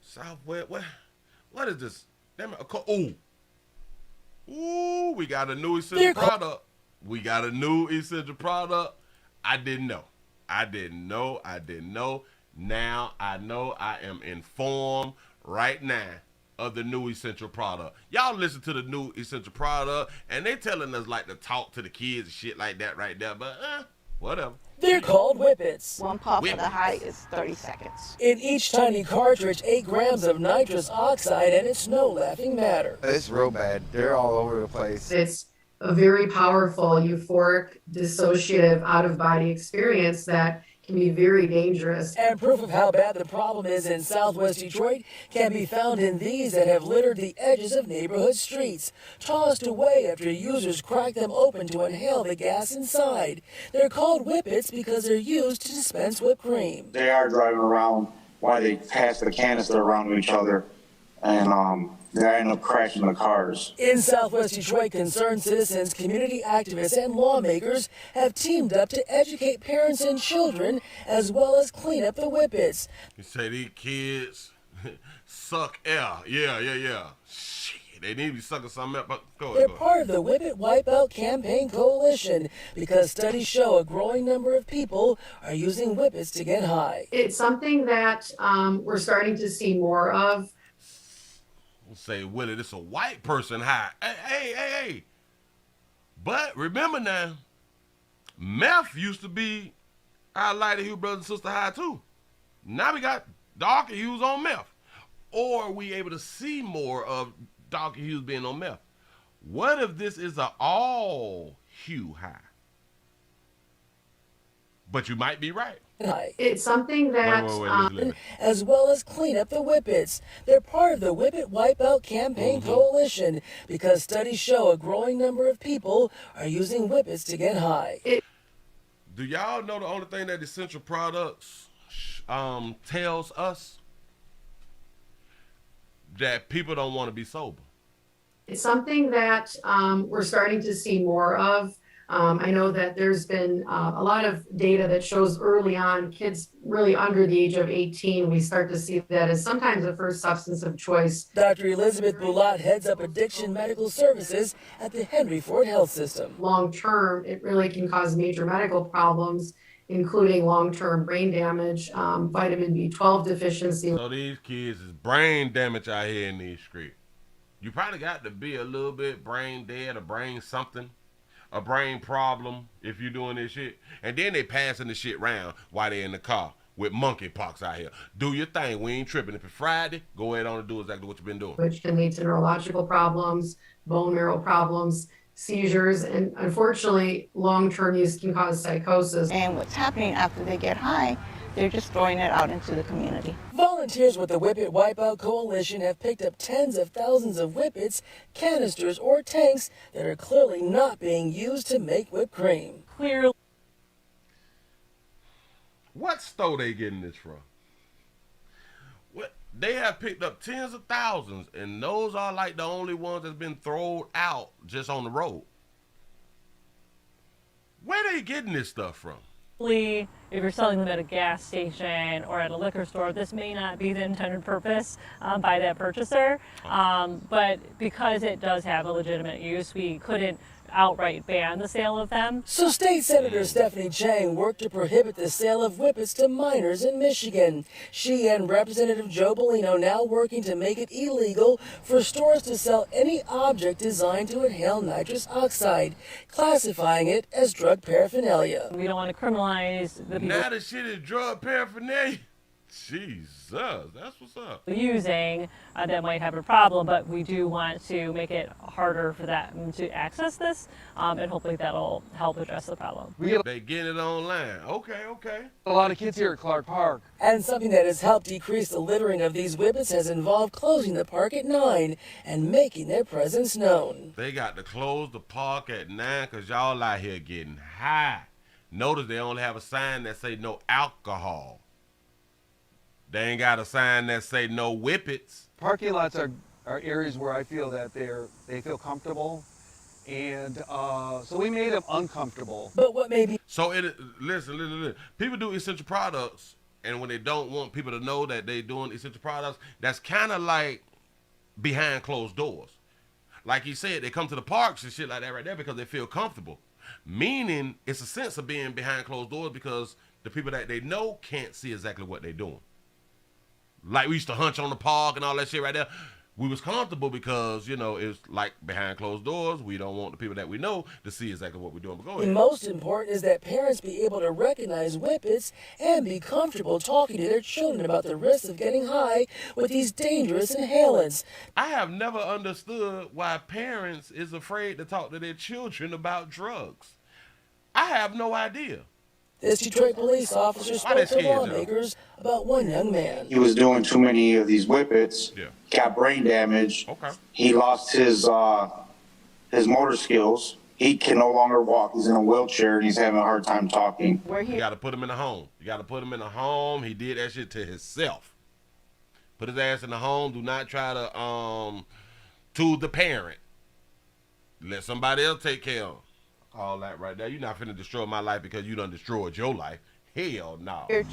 Southwest, what is this? Damn it, ooh, we got a new essential product. I didn't know. Now I know. I am informed right now of the new essential product. Y'all listen to the new essential product, and they telling us like to talk to the kids and shit like that right there, but whatever. They're called whippets. One puff of the height is 30 seconds. In each tiny cartridge, 8 grams of nitrous oxide, and it's no laughing matter. It's real bad. They're all over the place. It's a very powerful, euphoric, dissociative, out-of-body experience that can be very dangerous. And proof of how bad the problem is in Southwest Detroit can be found in these that have littered the edges of neighborhood streets, tossed away after users crack them open to inhale the gas inside. They're called whippets because they're used to dispense whipped cream. They are driving around while they pass the canister around to each other, and they end up crashing the cars. In Southwest Detroit, concerned citizens, community activists, and lawmakers have teamed up to educate parents and children, as well as clean up the whippets. You say these kids suck air. Yeah. Shit, they need to be sucking something up. They're part of the Whippet Wipeout Campaign Coalition because studies show a growing number of people are using whippets to get high. It's something that we're starting to see more of. Say, Willie, this a white person high. Hey. But remember now, meth used to be our lighter hue brother and sister high too. Now we got darker hues on meth. Or we able to see more of darker hues being on meth. What if this is an all hue high? But you might be right. It's something that, wait, as well as clean up the whippets. They're part of the Whippet Wipeout Campaign Coalition because studies show a growing number of people are using whippets to get high. Do y'all know the only thing that essential products tells us? That people don't want to be sober. It's something that we're starting to see more of. I know that there's been a lot of data that shows early on kids really under the age of 18, we start to see that as sometimes the first substance of choice. Dr. Elizabeth Boulat heads up addiction medical services at the Henry Ford Health System. Long term, it really can cause major medical problems, including long-term brain damage, vitamin B12 deficiency. So these kids is brain damage out here in these streets. You probably got to be a little bit brain dead or brain something, a brain problem if you're doing this shit. And then they passing the shit around while they in the car with monkeypox out here. Do your thing. We ain't tripping. If it's Friday, go ahead on and do exactly what you've been doing. Which can lead to neurological problems, bone marrow problems, seizures, and unfortunately, long-term use can cause psychosis. And what's happening after they get high, they're just throwing it out into the community. Volunteers with the Whip It Wipeout Coalition have picked up tens of thousands of whippets, canisters, or tanks that are clearly not being used to make whipped cream. Clearly. What store they getting this from? What they have picked up tens of thousands, and those are like the only ones that's been thrown out just on the road. Where they getting this stuff from? If you're selling them at a gas station or at a liquor store, this may not be the intended purpose by that purchaser, but because it does have a legitimate use, we couldn't outright ban the sale of them. So State Senator Stephanie Chang worked to prohibit the sale of whippets to minors in Michigan. She and Representative Joe Bellino now working to make it illegal for stores to sell any object designed to inhale nitrous oxide, classifying it as drug paraphernalia. We don't want to criminalize the people. Now the shit is drug paraphernalia. Jesus, that's what's up. Using that might have a problem, but we do want to make it harder for them to access this, and hopefully that'll help address the problem. They getting it online. Okay. A lot of kids here at Clark Park. And something that has helped decrease the littering of these whippets has involved closing the park at 9 and making their presence known. They got to close the park at 9 because y'all out here getting high. Notice they only have a sign that say no alcohol. They ain't got a sign that say no whippets. Parking lots are areas where I feel that they feel comfortable, and so we made them uncomfortable. But what may be... So listen. People do essential products, and when they don't want people to know that they doing essential products, that's kind of like behind closed doors. Like he said, they come to the parks and shit like that right there because they feel comfortable. Meaning, it's a sense of being behind closed doors because the people that they know can't see exactly what they're doing. Like we used to hunch on the park and all that shit right there. We was comfortable because, it's like behind closed doors. We don't want the people that we know to see exactly what we're doing. But go ahead. Most important is that parents be able to recognize whippets and be comfortable talking to their children about the risks of getting high with these dangerous inhalants. I have never understood why parents is afraid to talk to their children about drugs. I have no idea. This Detroit police officer spoke to lawmakers about one young man. He was doing too many of these whippets, got brain damage. Okay. He lost his motor skills. He can no longer walk. He's in a wheelchair and he's having a hard time talking. You got to put him in a home. He did that shit to himself. Put his ass in the home. Do not try to the parent. Let somebody else take care of him. All that right there. You're not finna destroy my life because you done destroyed your life. Hell no. Here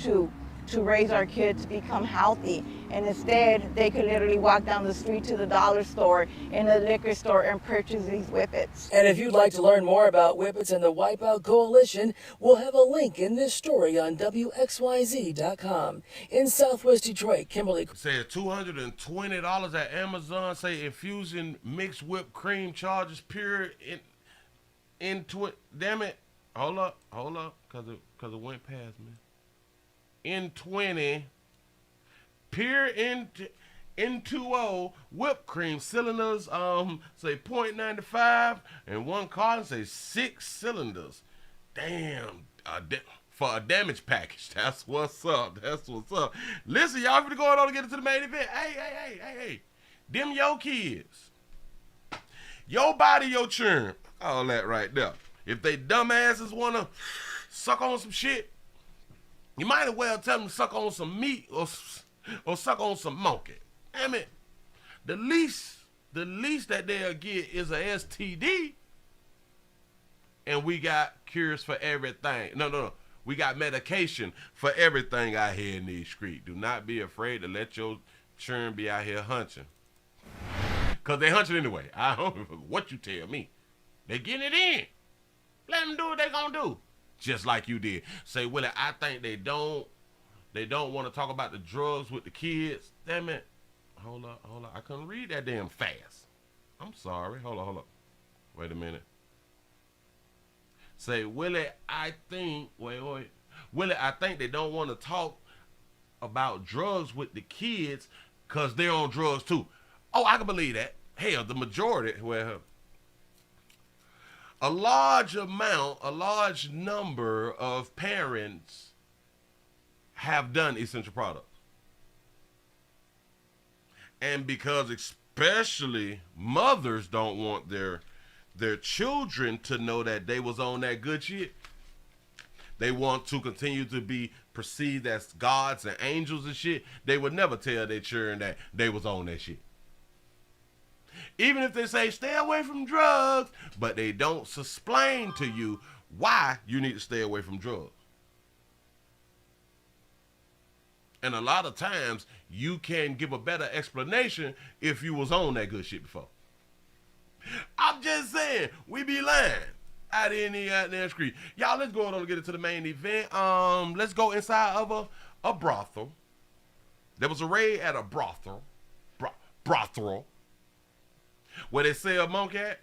to raise our kids to become healthy, and instead they could literally walk down the street to the dollar store and the liquor store and purchase these whippets. And if you'd like to learn more about whippets and the Wipeout Coalition, we'll have a link in this story on WXYZ.com. In Southwest Detroit, Kimberly says $220 at Amazon. Say infusion mixed whipped cream charges pure into it. Damn it. Hold up, cause it went past me. In 20 pure N2O whipped cream cylinders, say 0.95, and one carton say 6 cylinders. Damn, for a damage package. That's what's up. Listen, y'all finna go on to get into the main event. Hey. Them your kids. Your body, your churn. All that right there. If they dumbasses want to suck on some shit, you might as well tell them to suck on some meat or suck on some monkey. Damn it. The least that they'll get is a STD. and we got cures for everything. No. We got medication for everything out here in these streets. Do not be afraid to let your children be out here hunching. Because they hunching anyway. I don't know what you tell me. They getting it in. Let them do what they gonna do. Just like you did. Say, Willie, I think they don't want to talk about the drugs with the kids. Damn it. Hold up. I couldn't read that damn fast. I'm sorry. Hold up. Wait a minute. Say, Willie, I think, Willie, I think they don't want to talk about drugs with the kids because they're on drugs too. Oh, I can believe that. Hell, the majority, a large number of parents have done essential products. And because especially mothers don't want their children to know that they was on that good shit, they want to continue to be perceived as gods and angels and shit, they would never tell their children that they was on that shit. Even if they say stay away from drugs, but they don't explain to you why you need to stay away from drugs. And a lot of times you can give a better explanation if you was on that good shit before. I'm just saying, we be lying out in the street. Y'all, let's go on and get into the main event. Let's go inside of a brothel. There was a raid at a brothel. Brothel. Where they sell monkey at.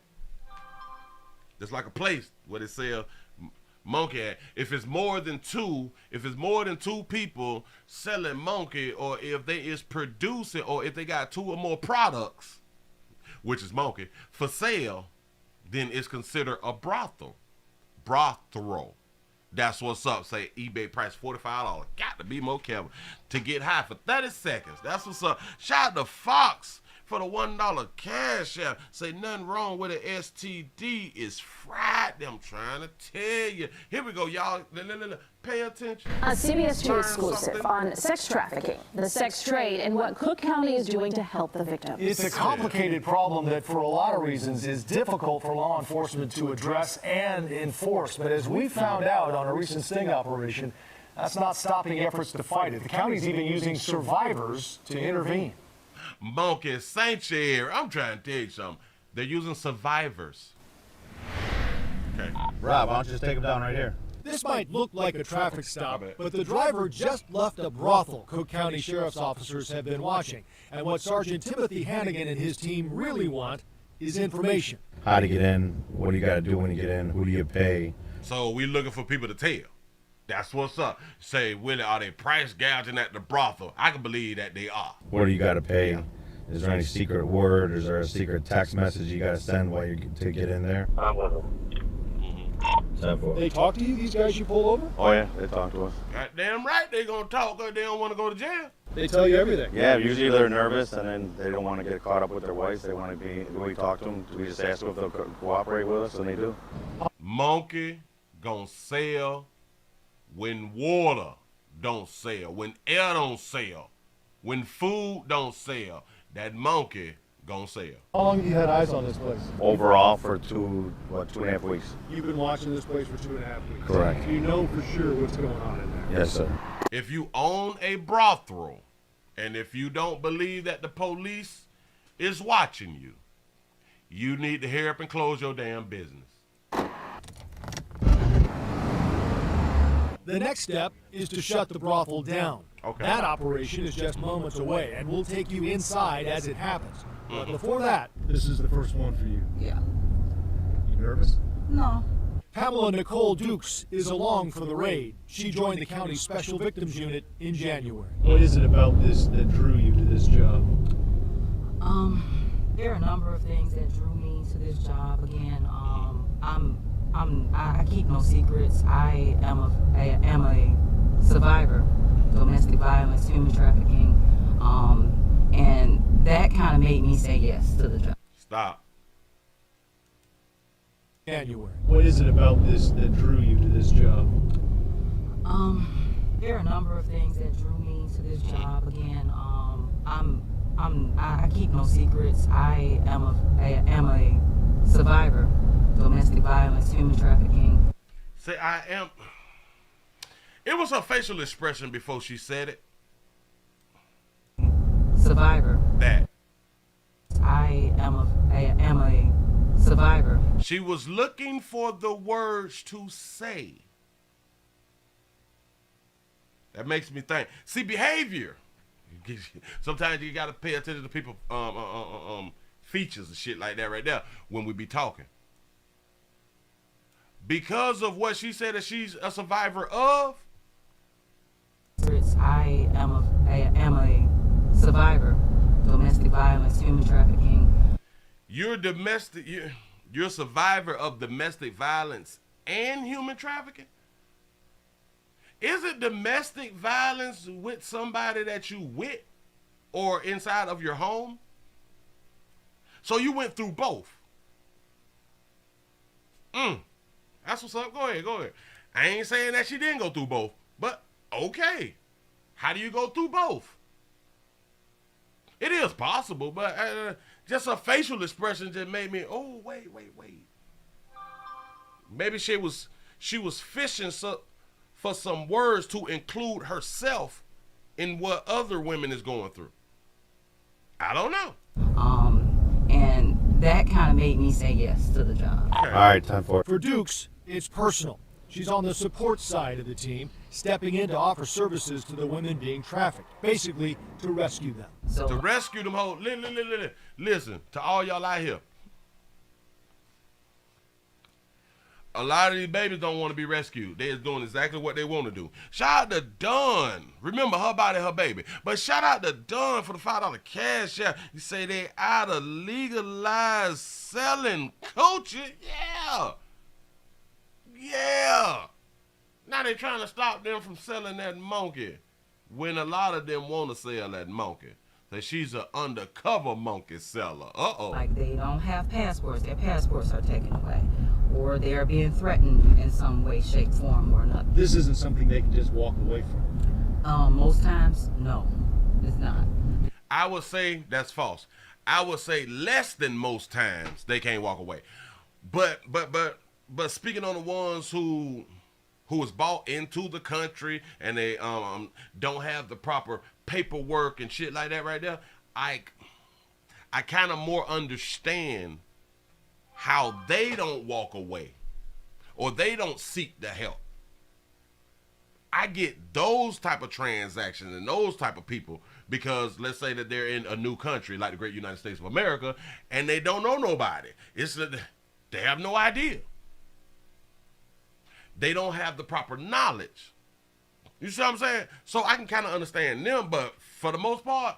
There's like a place where they sell monkey at. If it's more than two people selling monkey, or if they is producing, or if they got 2 or more products, which is monkey, for sale, then it's considered a brothel. Brothel. That's what's up. Say eBay price $45. Got to be more careful. To get high for 30 seconds. That's what's up. Shout out to Fox for the $1 cash app. Say nothing wrong with it. STD is Friday. I'm trying to tell you. Here we go, y'all. Pay attention. A CBS 2 exclusive on sex trafficking, the sex trade, and what Cook County is doing to help the victims. It's a complicated problem that, for a lot of reasons, is difficult for law enforcement to address and enforce. But as we found out on a recent sting operation, that's not stopping efforts to fight it. The county's even using survivors to intervene. Monkeiforsale. I'm trying to tell you something. They're using survivors. Okay. Rob, why don't you just take them down right here? This might look like a traffic stop, but the driver just left a brothel Cook County Sheriff's officers have been watching. And what Sergeant Timothy Hannigan and his team really want is information. How to get in, what do you got to do when you get in, who do you pay? So we're looking for people to tell. That's what's up. Say, Willie, are they price gouging at the brothel? I can believe that they are. What do you got to pay? Is there any secret word? Is there a secret text message you got to send while you to get in there? I'm with them. They talk to you, these guys you pull over? Oh yeah, they talk to us. Goddamn right they gonna talk, because they don't want to go to jail. They tell you everything. Yeah, usually they're nervous and then they don't want to get caught up with their wives. They want to be, we talk to them, we just ask them if they'll cooperate with us, and they do. Monkey gonna sell when water don't sell, when air don't sell, when food don't sell. That monkey gonna sell. How long have you had eyes on this place? Overall for 2.5 weeks. You've been watching this place for 2.5 weeks. Correct. So you know for sure what's going on in there. Yes, sir. If you own a brothel, and if you don't believe that the police is watching you, you need to hurry up and close your damn business. The next step is to shut the brothel down. Okay. That operation is just moments away, and we'll take you inside as it happens. But before that, this is the first one for you. Yeah. You nervous? No. Pamela Nicole Dukes is along for the raid. She joined the county's Special Victims Unit in January. What is it about this that drew you to this job? There are a number of things that drew me to this job. Again, I keep no secrets. I am a survivor, domestic violence, human trafficking, and that kind of made me say yes to the job. Stop. January. What is it about this that drew you to this job? There are a number of things that drew me to this job. Again, I keep no secrets. I am a survivor, domestic violence, human trafficking. Say, I am. It was her facial expression before she said it. Survivor. That. I am a survivor. She was looking for the words to say. That makes me think. See, behavior. Sometimes you got to pay attention to people features and shit like that right there when we be talking. Because of what she said that she's a survivor of. I am a survivor. Domestic violence, human trafficking. You're a survivor of domestic violence and human trafficking? Is it domestic violence with somebody that you with or inside of your home? So you went through both. That's what's up. Go ahead. I ain't saying that she didn't go through both, but okay. How do you go through both? It is possible, but just a facial expression just made me, oh, wait. Maybe she was fishing for some words to include herself in what other women is going through. I don't know. And that kind of made me say yes to the job. All right, time for it. For Dukes, it's personal. She's on the support side of the team, stepping in to offer services to the women being trafficked, basically to rescue them. To rescue them whole. Listen, to all y'all out here. A lot of these babies don't want to be rescued. They're doing exactly what they want to do. Shout out to Dawn. Remember, her body, her baby. But shout out to Dawn for the $5 cash out. You say they out of legalized selling coaches? Yeah. Now they trying to stop them from selling that monkey when a lot of them want to sell that monkey. That she's an undercover monkey seller. Like they don't have passports. Their passports are taken away. Or they are being threatened in some way, shape, form, or another. This isn't something they can just walk away from. Most times, no, it's not. I would say that's false. I would say less than most times they can't walk away. But speaking on the ones who was bought into the country and they don't have the proper paperwork and shit like that right there, I kind of more understand how they don't walk away or they don't seek the help. I get those type of transactions and those type of people because let's say that they're in a new country like the great United States of America and they don't know nobody. It's that they have no idea. They don't have the proper knowledge. You see what I'm saying? So I can kind of understand them, but for the most part,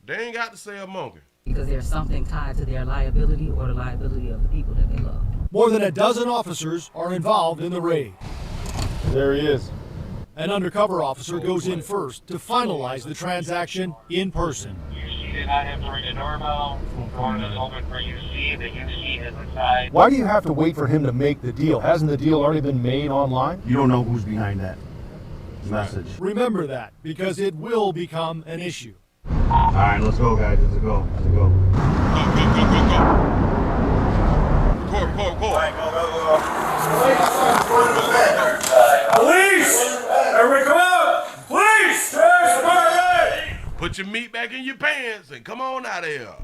they ain't got to sell monkey. Because there's something tied to their liability or the liability of the people that they love. More than a dozen officers are involved in the raid. There he is. An undercover officer goes in first to finalize the transaction in person. You did not have to ring the doorbell. The door is open for UC. The UC is inside. Why do you have to wait for him to make the deal? Hasn't the deal already been made online? You don't know who's behind that message. Remember that, because it will become an issue. All right, let's go, guys. Let's go. Go. Police! Everybody come out! Police! Put your meat back in your pants and come on out of here.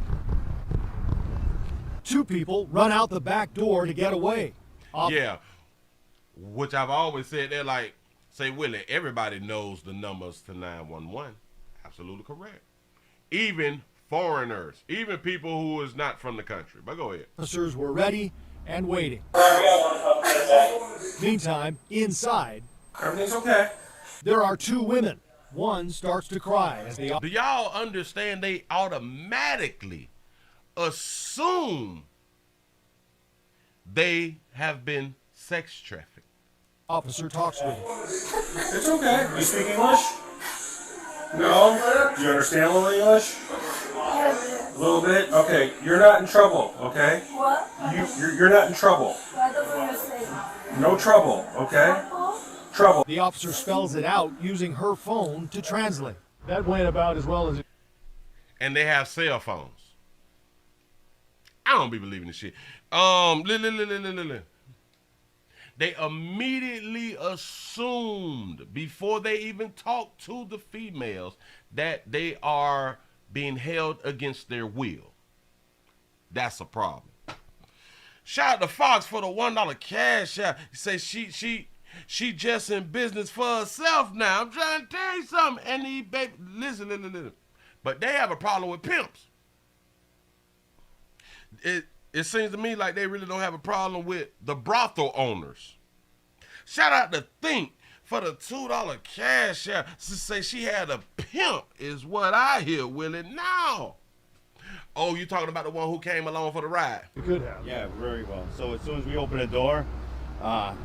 Two people run out the back door to get away. Yeah, which I've always said, they're like, say, Willie, everybody knows the numbers to 911. Absolutely correct. Even foreigners, even people who is not from the country. But go ahead. Officers were ready and waiting. Meantime, inside, everything's okay. There are two women. One starts to cry as they... Do y'all understand they automatically assume they have been sex trafficked? Officer talks with him. It's okay. You speak English? No? Do you understand a little English? A little bit? Okay. You're not in trouble, okay? What? You're not in trouble. I don't understand. No trouble, okay? Trouble. The officer spells it out using her phone to translate. That went about as well as it... And they have cell phones. I don't be believing this shit. They immediately assumed before they even talked to the females that they are being held against their will. That's a problem. Shout out to Fox for the $1 cash out. He say she just in business for herself now. I'm trying to tell you something. And he baby, listen. But they have a problem with pimps. It seems to me like they really don't have a problem with the brothel owners. Shout out to Think for the $2 cash out. To say she had a pimp is what I hear, Willie. Now. Oh, you talking about the one who came along for the ride? We could have. Yeah, very well. So as soon as we opened the door,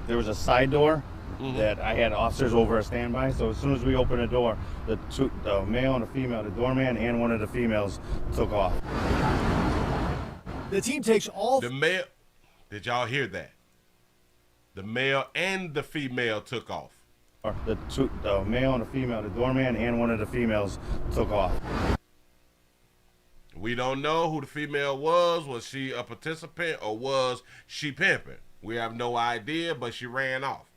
there was a side door that I had officers over a standby. So as soon as we opened the door, the male and the female, the doorman and one of the females took off. The team takes all... The male... Did y'all hear that? The male and the female took off. The male and the female, the doorman and one of the females took off. We don't know who the female was. Was she a participant or was she pimping? We have no idea, but she ran off.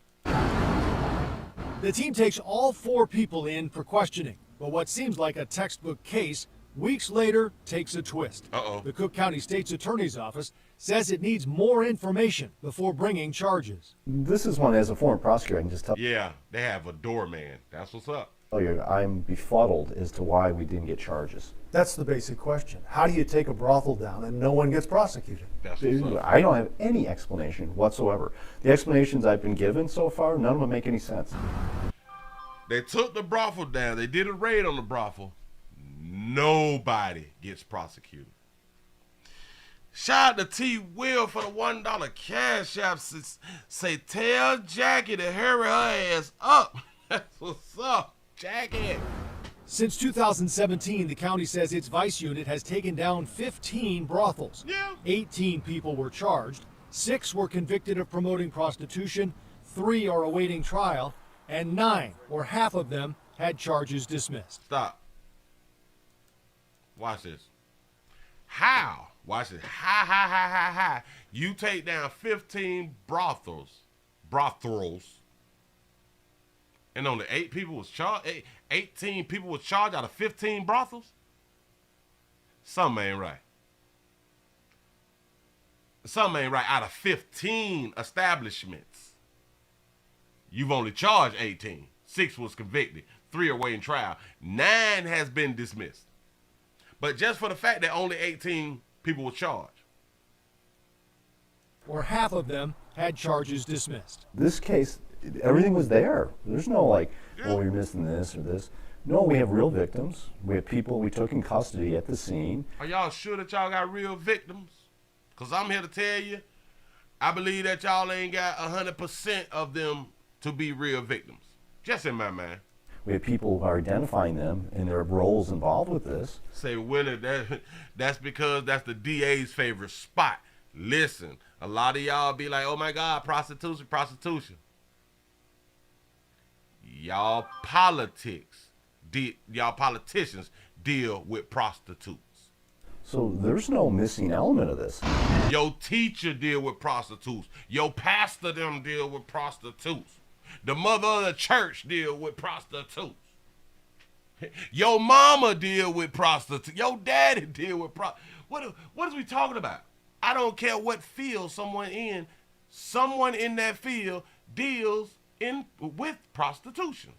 The team takes all 4 people in for questioning, but what seems like a textbook case weeks later takes a twist. The Cook County State's Attorney's Office says it needs more information before bringing charges. This is one, as a former prosecutor, I can just tell you. Yeah, they have a doorman. That's what's up. I'm befuddled as to why we didn't get charges. That's the basic question. How do you take a brothel down and no one gets prosecuted? That's what's up. I don't have any explanation whatsoever. The explanations I've been given so far, none of them make any sense. They took the brothel down. They did a raid on the brothel. Nobody gets prosecuted. Shout out to T. Will for the $1 cash app. Say, tell Jackie to hurry her ass up. That's what's up, Jackie. Since 2017, the county says its vice unit has taken down 15 brothels. 18 people were charged, 6 were convicted of promoting prostitution, 3 are awaiting trial, and 9, or half of them, had charges dismissed. Stop. Watch this. How? Watch this. How? You take down 15 brothels, and only 8 people was charged. 18 people was charged out of 15 brothels. Something ain't right. Something ain't right. Out of 15 establishments, you've only charged 18. 6 was convicted. 3 are awaiting trial. 9 has been dismissed. But just for the fact that only 18 people were charged. Or half of them had charges dismissed. This case, everything was there. There's no like, oh, you're missing this or this. No, we have real victims. We have people we took in custody at the scene. Are y'all sure that y'all got real victims? Because I'm here to tell you, I believe that y'all ain't got 100% of them to be real victims. Just in my mind. We have people who are identifying them and their roles involved with this. Say, Willie, that's because that's the DA's favorite spot. Listen, a lot of y'all be like, oh my God, prostitution. Y'all politicians deal with prostitutes. So there's no missing element of this. Your teacher deal with prostitutes. Your pastor them deal with prostitutes. The mother of the church deal with prostitutes. Your mama deal with prostitutes. Your daddy deal with prostitutes. What is we talking about? I don't care what field someone in that field deals with prostitution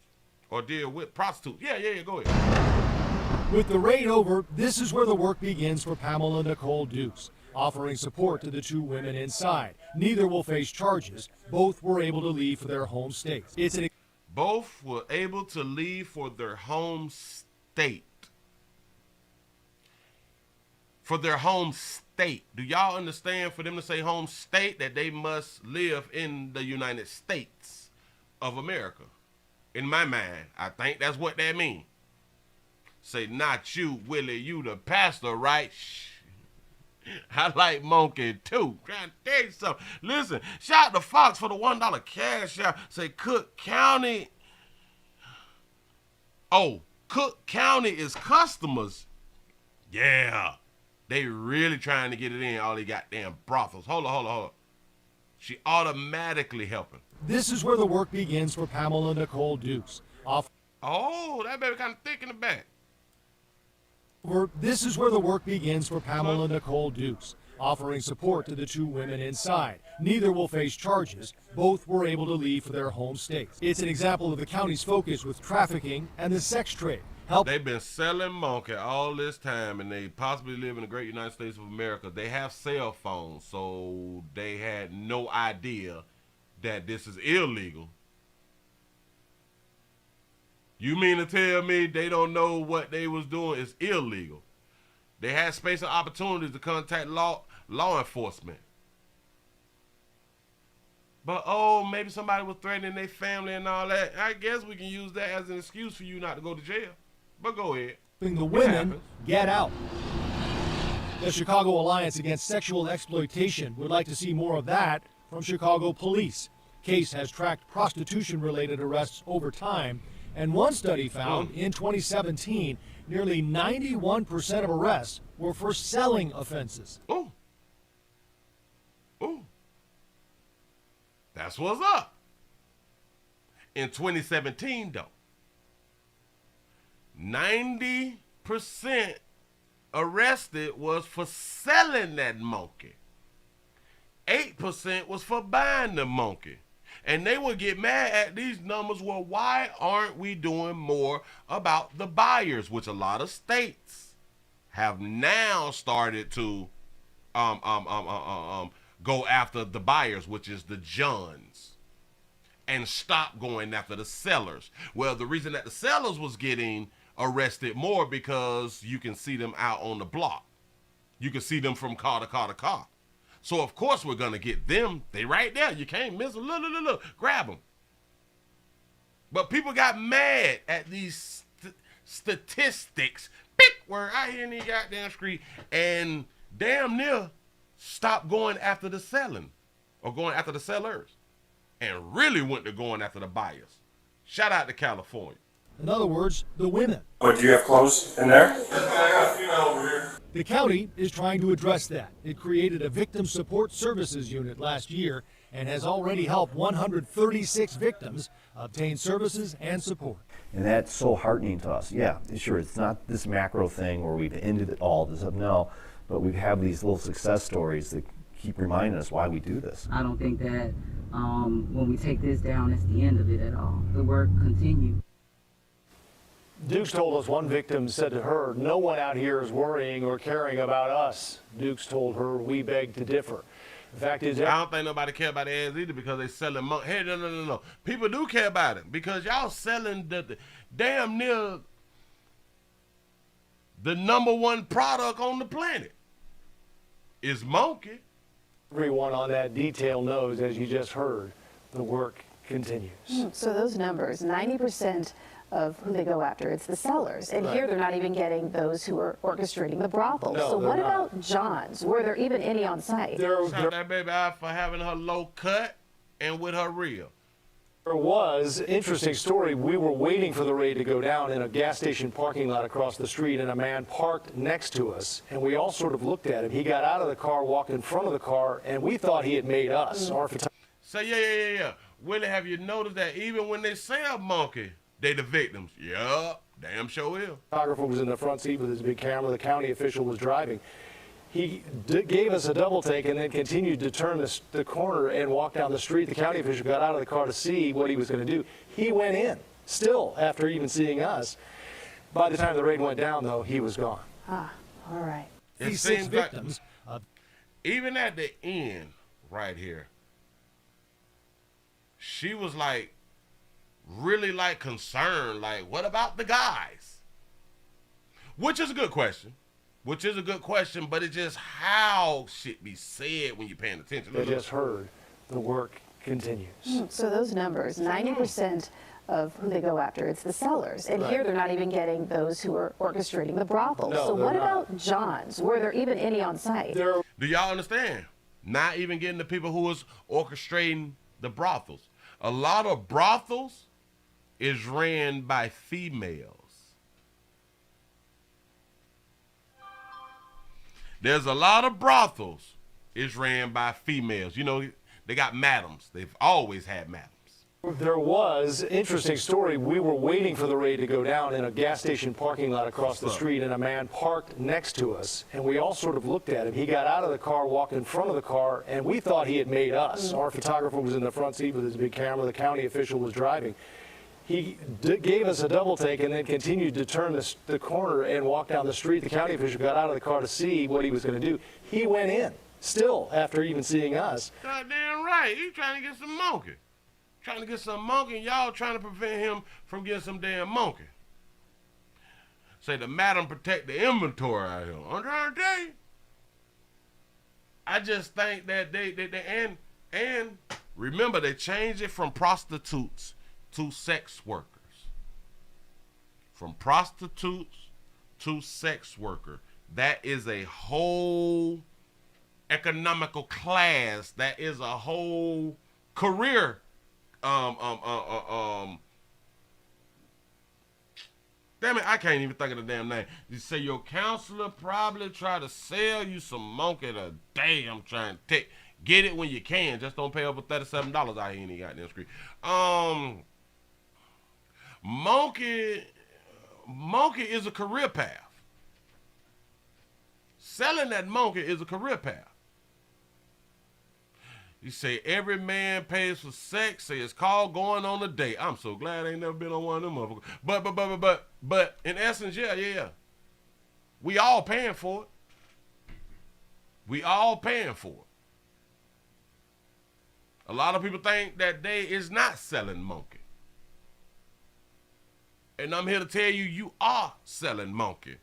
or deal with prostitutes. Yeah, go ahead. With the raid over, this is where the work begins for Pamela Nicole Dukes, offering support to the 2 women inside. Neither will face charges. Both were able to leave for their home states. Both were able to leave for their home state. For their home state. Do y'all understand, for them to say home state, that they must live in the United States of America? In my mind, I think that's what that means. Say, not you, Willie, you the pastor, right? Shh. I like Monkey too. Trying to tell you something. Listen, shout out to Fox for the $1 cash out. Say Cook County. Oh, Cook County is customers. Yeah. They really trying to get it in all these goddamn brothels. Hold on. She automatically helping. This is where the work begins for Pamela Nicole Dukes. Oh, that baby kind of thick in the back. This is where the work begins for Pamela Nicole Dukes, offering support to the two women inside. Neither will face charges. Both were able to leave for their home states. It's an example of the county's focus with trafficking and the sex trade. They've been selling monkey all this time, and they possibly live in the great United States of America. They have cell phones, so they had no idea that this is illegal. You mean to tell me they don't know what they was doing is illegal? They had space and opportunities to contact law enforcement. But, oh, maybe somebody was threatening their family and all that. I guess we can use that as an excuse for you not to go to jail. But go ahead. The women get out. The Chicago Alliance Against Sexual Exploitation would like to see more of that from Chicago police. Case has tracked prostitution-related arrests over time, and one study found in 2017, nearly 91% of arrests were for selling offenses. Ooh. That's what's up. In 2017, though, 90% arrested was for selling that monkey. 8% was for buying the monkey. And they would get mad at these numbers. Well, why aren't we doing more about the buyers, which a lot of states have now started to go after the buyers, which is the Johns, and stop going after the sellers. Well, the reason that the sellers was getting arrested more because you can see them out on the block. You can see them from car to car to car. So, of course, we're going to get them. They right there. You can't miss them. Look. Grab them. But people got mad at these statistics. We're out here in the goddamn street and damn near stopped going after the selling or going after the sellers and really went to going after the buyers. Shout out to California. In other words, the women. Oh, do you have clothes in there? I got a few over here. The county is trying to address that. It created a victim support services unit last year and has already helped 136 victims obtain services and support. And that's so heartening to us. Yeah, sure, it's not this macro thing where we've ended it all. No, but we have these little success stories that keep reminding us why we do this. I don't think that when we take this down, it's the end of it at all. The work continues. Dukes told us one victim said to her, "No one out here is worrying or caring about us." Dukes told her, "We beg to differ." The fact is, I don't think nobody care about their ass either because they selling monkey. Hey, no. People do care about it because y'all selling the damn near the #1 product on the planet is monkey. Everyone on that detail knows, as you just heard, the work continues. So those numbers, 90% of who they go after, it's the sellers. And here they're not even getting those who are orchestrating the brothels. No, so what not. about John's? Were there even any on site? Shout that baby out for having her low cut and with her reel. There was, interesting story, we were waiting for the raid to go down in a gas station parking lot across the street, and a man parked next to us, and we all sort of looked at him. He got out of the car, walked in front of the car, and we thought he had made us. So yeah. Willie, have you noticed that even when they sell monkey, they the victims? Yeah, damn sure is. The photographer was in the front seat with his big camera. The county official was driving. He gave us a double take and then continued to turn the corner and walk down the street. The county official got out of the car to see what he was going to do. He went in, still, after even seeing us. By the time the raid went down, though, he was gone. All right. It seems victims. Even at the end, right here, she was like, really like concerned, like, what about the guys? Which is a good question. But it's just how shit be said when you're paying attention. They just heard the work continues. So those numbers, 90% of who they go after, it's the sellers. And here they're not even getting those who are orchestrating the brothels. No, so what not. about John's? Were there even any on site? Do y'all understand? Not even getting the people who was orchestrating the brothels. A lot of brothels is ran by females. There's a lot of brothels is ran by females. You know, they got madams. They've always had madams. There was, interesting story, we were waiting for the raid to go down in a gas station parking lot across the street, and a man parked next to us, and we all sort of looked at him. He got out of the car, walked in front of the car, and we thought he had made us. Our photographer was in the front seat with his big camera. The county official was driving. He gave us a double take and then continued to turn the corner and walk down the street. The county official got out of the car to see what he was going to do. He went in, still, after even seeing us. Goddamn right. He's trying to get some monkey. Trying to get some monkey, and y'all trying to prevent him from getting some damn monkey. Say the madam protect the inventory out here. I'm trying to tell you. I just think that they and remember, they changed it from prostitutes to sex workers. From prostitutes to sex worker. That is a whole economical class. That is a whole career. Damn it, I can't even think of the damn name. You say your counselor probably try to sell you some monkey today. I'm trying to get it when you can. Just don't pay over $37 out here in the goddamn street. Monkey is a career path. Selling that monkey is a career path. You say every man pays for sex. Say it's called going on a date. I'm so glad I ain't never been on one of them motherfuckers. But in essence, yeah. We all paying for it. We all paying for it. A lot of people think that they is not selling monkey. And I'm here to tell you, you are selling monkey.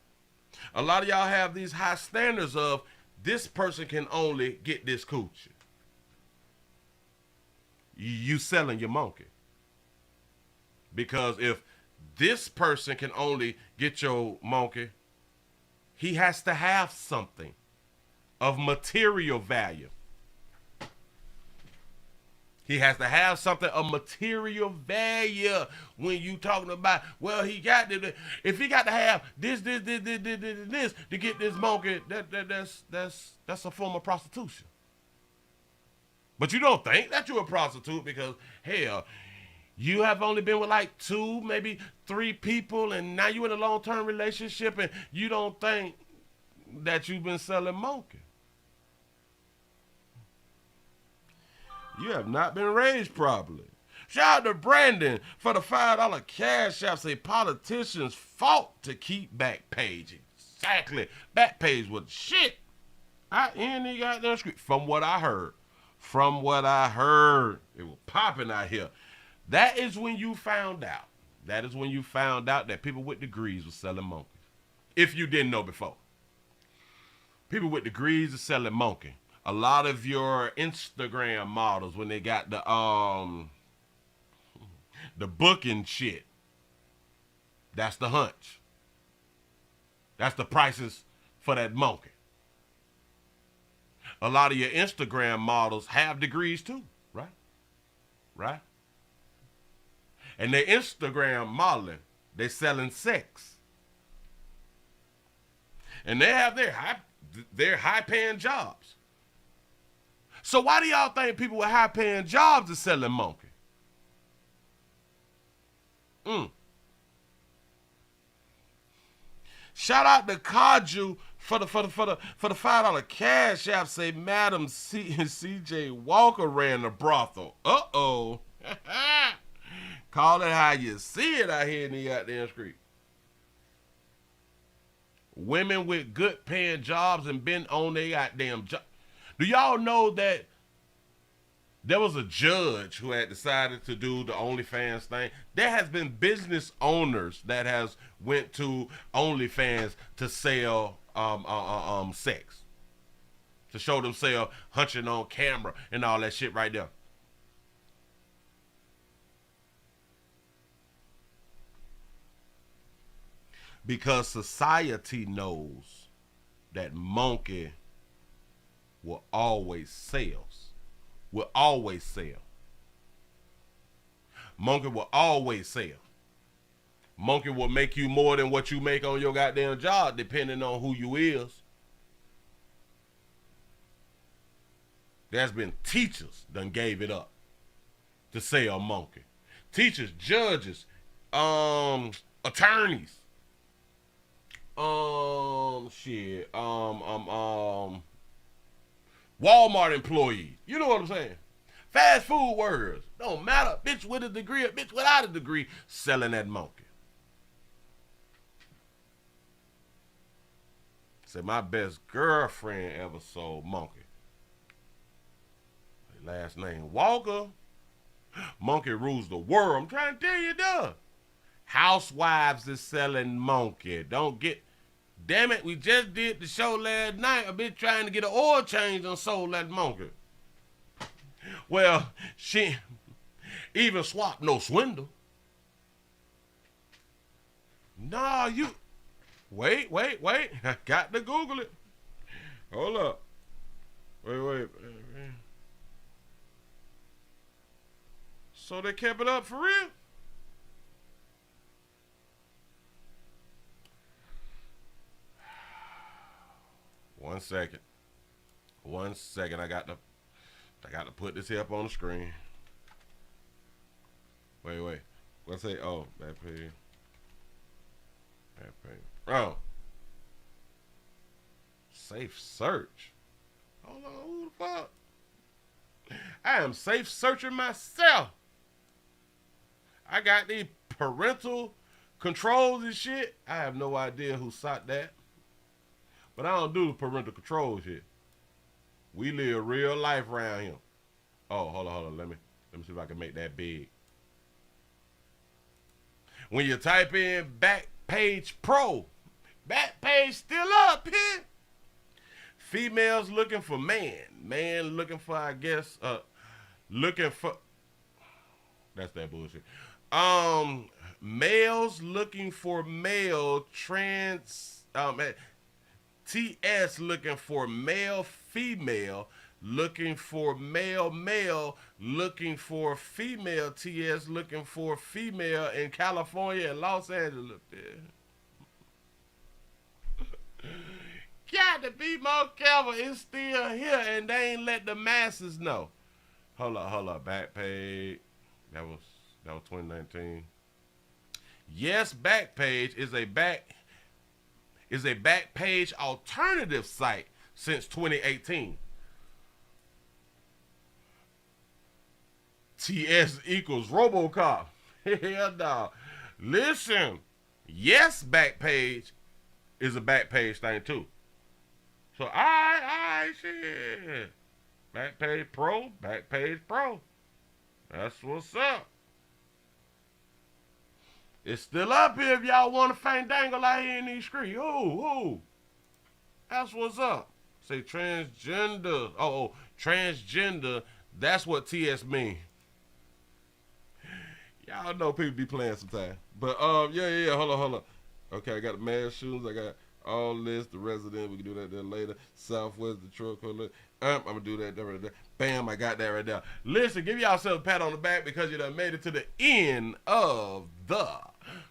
A lot of y'all have these high standards of this person can only get this coochie. You selling your monkey. Because if this person can only get your monkey, he has to have something of material value. He has to have something of material value when you talking about, well, he got to, if he got to have this to get this monkey, that's a form of prostitution. But you don't think that you're a prostitute because, hell, you have only been with like 2, maybe 3 people, and now you're in a long-term relationship, and you don't think that you've been selling monkey. You have not been raised properly. Shout out to Brandon for the $5 cash app. Say politicians fought to keep back page. Exactly. Back page was shit. He got that script. From what I heard, it was popping out here. That is when you found out. That is when you found out that people with degrees were selling monkeys. If you didn't know before. People with degrees are selling monkey. A lot of your Instagram models, when they got the booking shit, that's the hunch. That's the prices for that monkey. A lot of your Instagram models have degrees too, right? Right? And their Instagram modeling, they're selling sex. And they have their high-paying jobs. So why do y'all think people with high-paying jobs are selling monkey? Shout out to Kaju for the $5 cash app. Say Madam CJ Walker ran the brothel. Uh-oh. Call it how you see it out here in the goddamn street. Women with good paying jobs and been on their goddamn job. Do y'all know that there was a judge who had decided to do the OnlyFans thing? There has been business owners that has went to OnlyFans to sell sex, to show themselves hunching on camera and all that shit right there. Because society knows that monkey will always sell. Will always sell. Monkey will always sell. Monkey will make you more than what you make on your goddamn job, depending on who you is. There's been teachers done gave it up to sell monkey. Teachers, judges, attorneys, Walmart employees. You know what I'm saying? Fast food workers. Don't matter. Bitch with a degree or bitch without a degree selling that monkey. Say my best girlfriend ever sold monkey. Last name Walker. Monkey rules the world. I'm trying to tell you, duh. Housewives is selling monkey. Don't get. Damn it, we just did the show last night. I've been trying to get an oil change and sold that monkey. Well, she even swap no swindle. Nah, you. Wait. I got to Google it. Hold up. Wait. So they kept it up for real? One second. I got to put this here up on the screen. Wait. Let's say, oh, that page. Oh. Safe search. Hold on, who the fuck? I am safe searching myself. I got these parental controls and shit. I have no idea who sought that. But I don't do the parental control shit. We live real life around here. Oh, hold on. Let me see if I can make that big. When you type in Backpage Pro, Backpage still up here. Females looking for man looking for, I guess, looking for. That's that bullshit. Males looking for male, TS looking for male, female, looking for male, looking for female, TS looking for female in California and Los Angeles. Got to be more careful. It's still here and they ain't let the masses know. Hold up. Backpage. That was 2019. Yes, Backpage is a Backpage alternative site since 2018. TS equals RoboCop. Hell no. Listen. Yes, Backpage is a Backpage thing too. So I shit. Backpage Pro. That's what's up. It's still up here if y'all want to fandangle out here in these streets. Ooh. That's what's up. Say transgender. Oh, transgender. That's what TS mean. Y'all know people be playing sometimes. But yeah. Hold on. Okay, I got the mass shootings. I got all this, the resident. We can do that there later. Southwest Detroit. I'm gonna do that right there. Bam, I got that right there. Listen, give yourself a pat on the back because you done made it to the end of the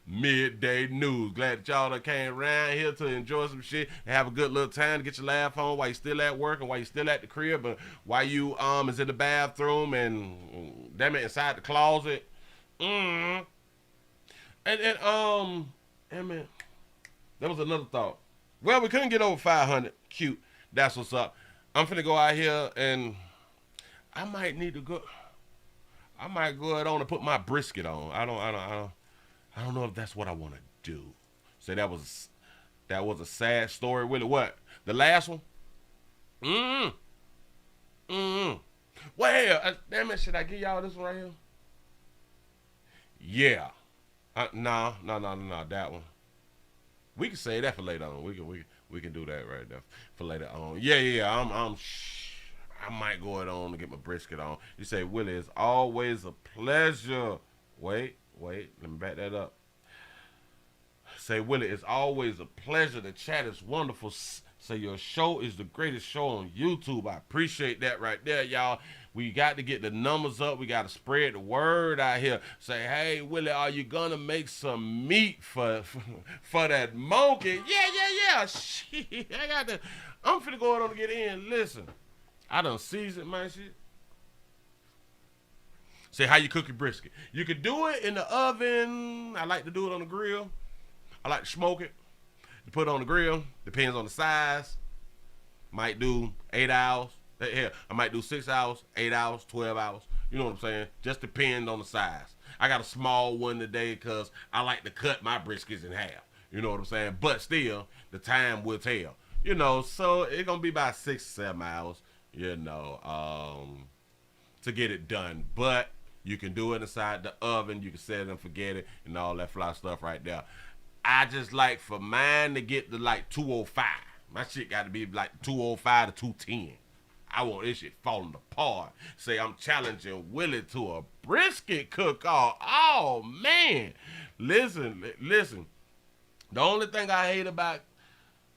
midday news. Glad that y'all done came around here to enjoy some shit and have a good little time to get your laugh on while you still at work and while you still at the crib, but while you is in the bathroom and damn it inside the closet. And man, there was another thought. Well, we couldn't get over 500. Cute. That's what's up. I'm finna go out here and I might need to go. I might go ahead on and put my brisket on. I don't know if that's what I want to do. Say that was a sad story. Willie, what? The last one? Well, damn it, should I give y'all this one right here? Yeah. No, that one. We can say that for later on. We can do that right there for later on. Yeah. I might go ahead on and get my brisket on. You say, Willie, it's always a pleasure. Wait, let me back that up. Say, Willie, it's always a pleasure. The chat is wonderful. Say, your show is the greatest show on YouTube. I appreciate that right there, y'all. We got to get the numbers up. We got to spread the word out here. Say, hey, Willie, are you going to make some meat for that monkey? Yeah. Shit, I'm finna go on to get in. Listen, I done seasoned my shit. Say how you cook your brisket. You could do it in the oven. I like to do it on the grill. I like to smoke it. You put it on the grill. Depends on the size. Might do 8 hours. Hell, I might do 6 hours, 8 hours, 12 hours. You know what I'm saying? Just depends on the size. I got a small one today because I like to cut my briskets in half. You know what I'm saying? But still, the time will tell. You know, so it's going to be about 6 or 7 hours, you know, to get it done. But you can do it inside the oven. You can set it and forget it and all that fly stuff right there. I just like for mine to get to like 205. My shit got to be like 205 to 210. I want this shit falling apart. Say I'm challenging Willie to a brisket cook-off. Oh, man. Listen. The only thing I hate about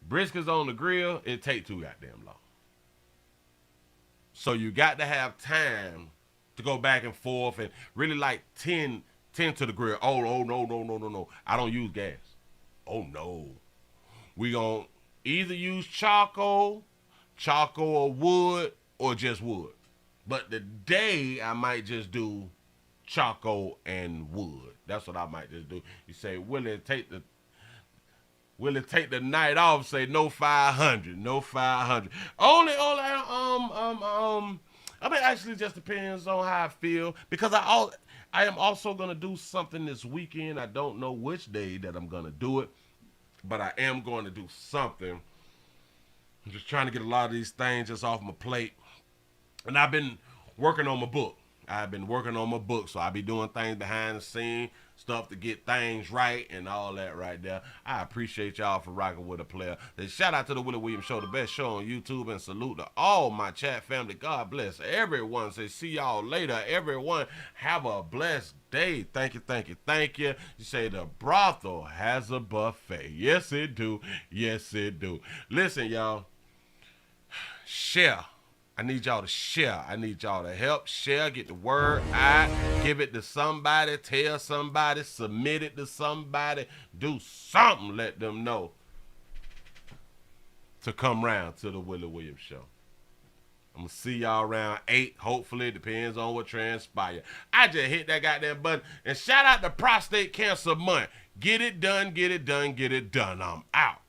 briskets on the grill, it take too goddamn long. So you got to have time to go back and forth and really like tend to the grill. Oh, no. I don't use gas. Oh, no. We gonna either use charcoal or wood, or just wood. But today I might just do charcoal and wood. That's what I might just do. You say, Willie, take the night off. Say no 500, no 500. Only. I mean, actually, just depends on how I feel, because I am also gonna do something this weekend. I don't know which day that I'm gonna do it, but I am going to do something. I'm just trying to get a lot of these things just off my plate. And I've been working on my book. So I'll be doing things behind the scenes, stuff to get things right and all that right there. I appreciate y'all for rocking with a player. Then shout out to the Willie Williams Show, the best show on YouTube, and salute to all my chat family. God bless everyone. Say see y'all later. Everyone have a blessed day. Thank you. You say the brothel has a buffet. Yes, it do. Listen, y'all. Share. I need y'all to share. I need y'all to help share, get the word out, give it to somebody, tell somebody, submit it to somebody, do something, let them know to come round to the Willie Williams Show. I'm going to see y'all around 8, hopefully. Depends on what transpires. I just hit that goddamn button. And shout out to Prostate Cancer Month. Get it done. I'm out.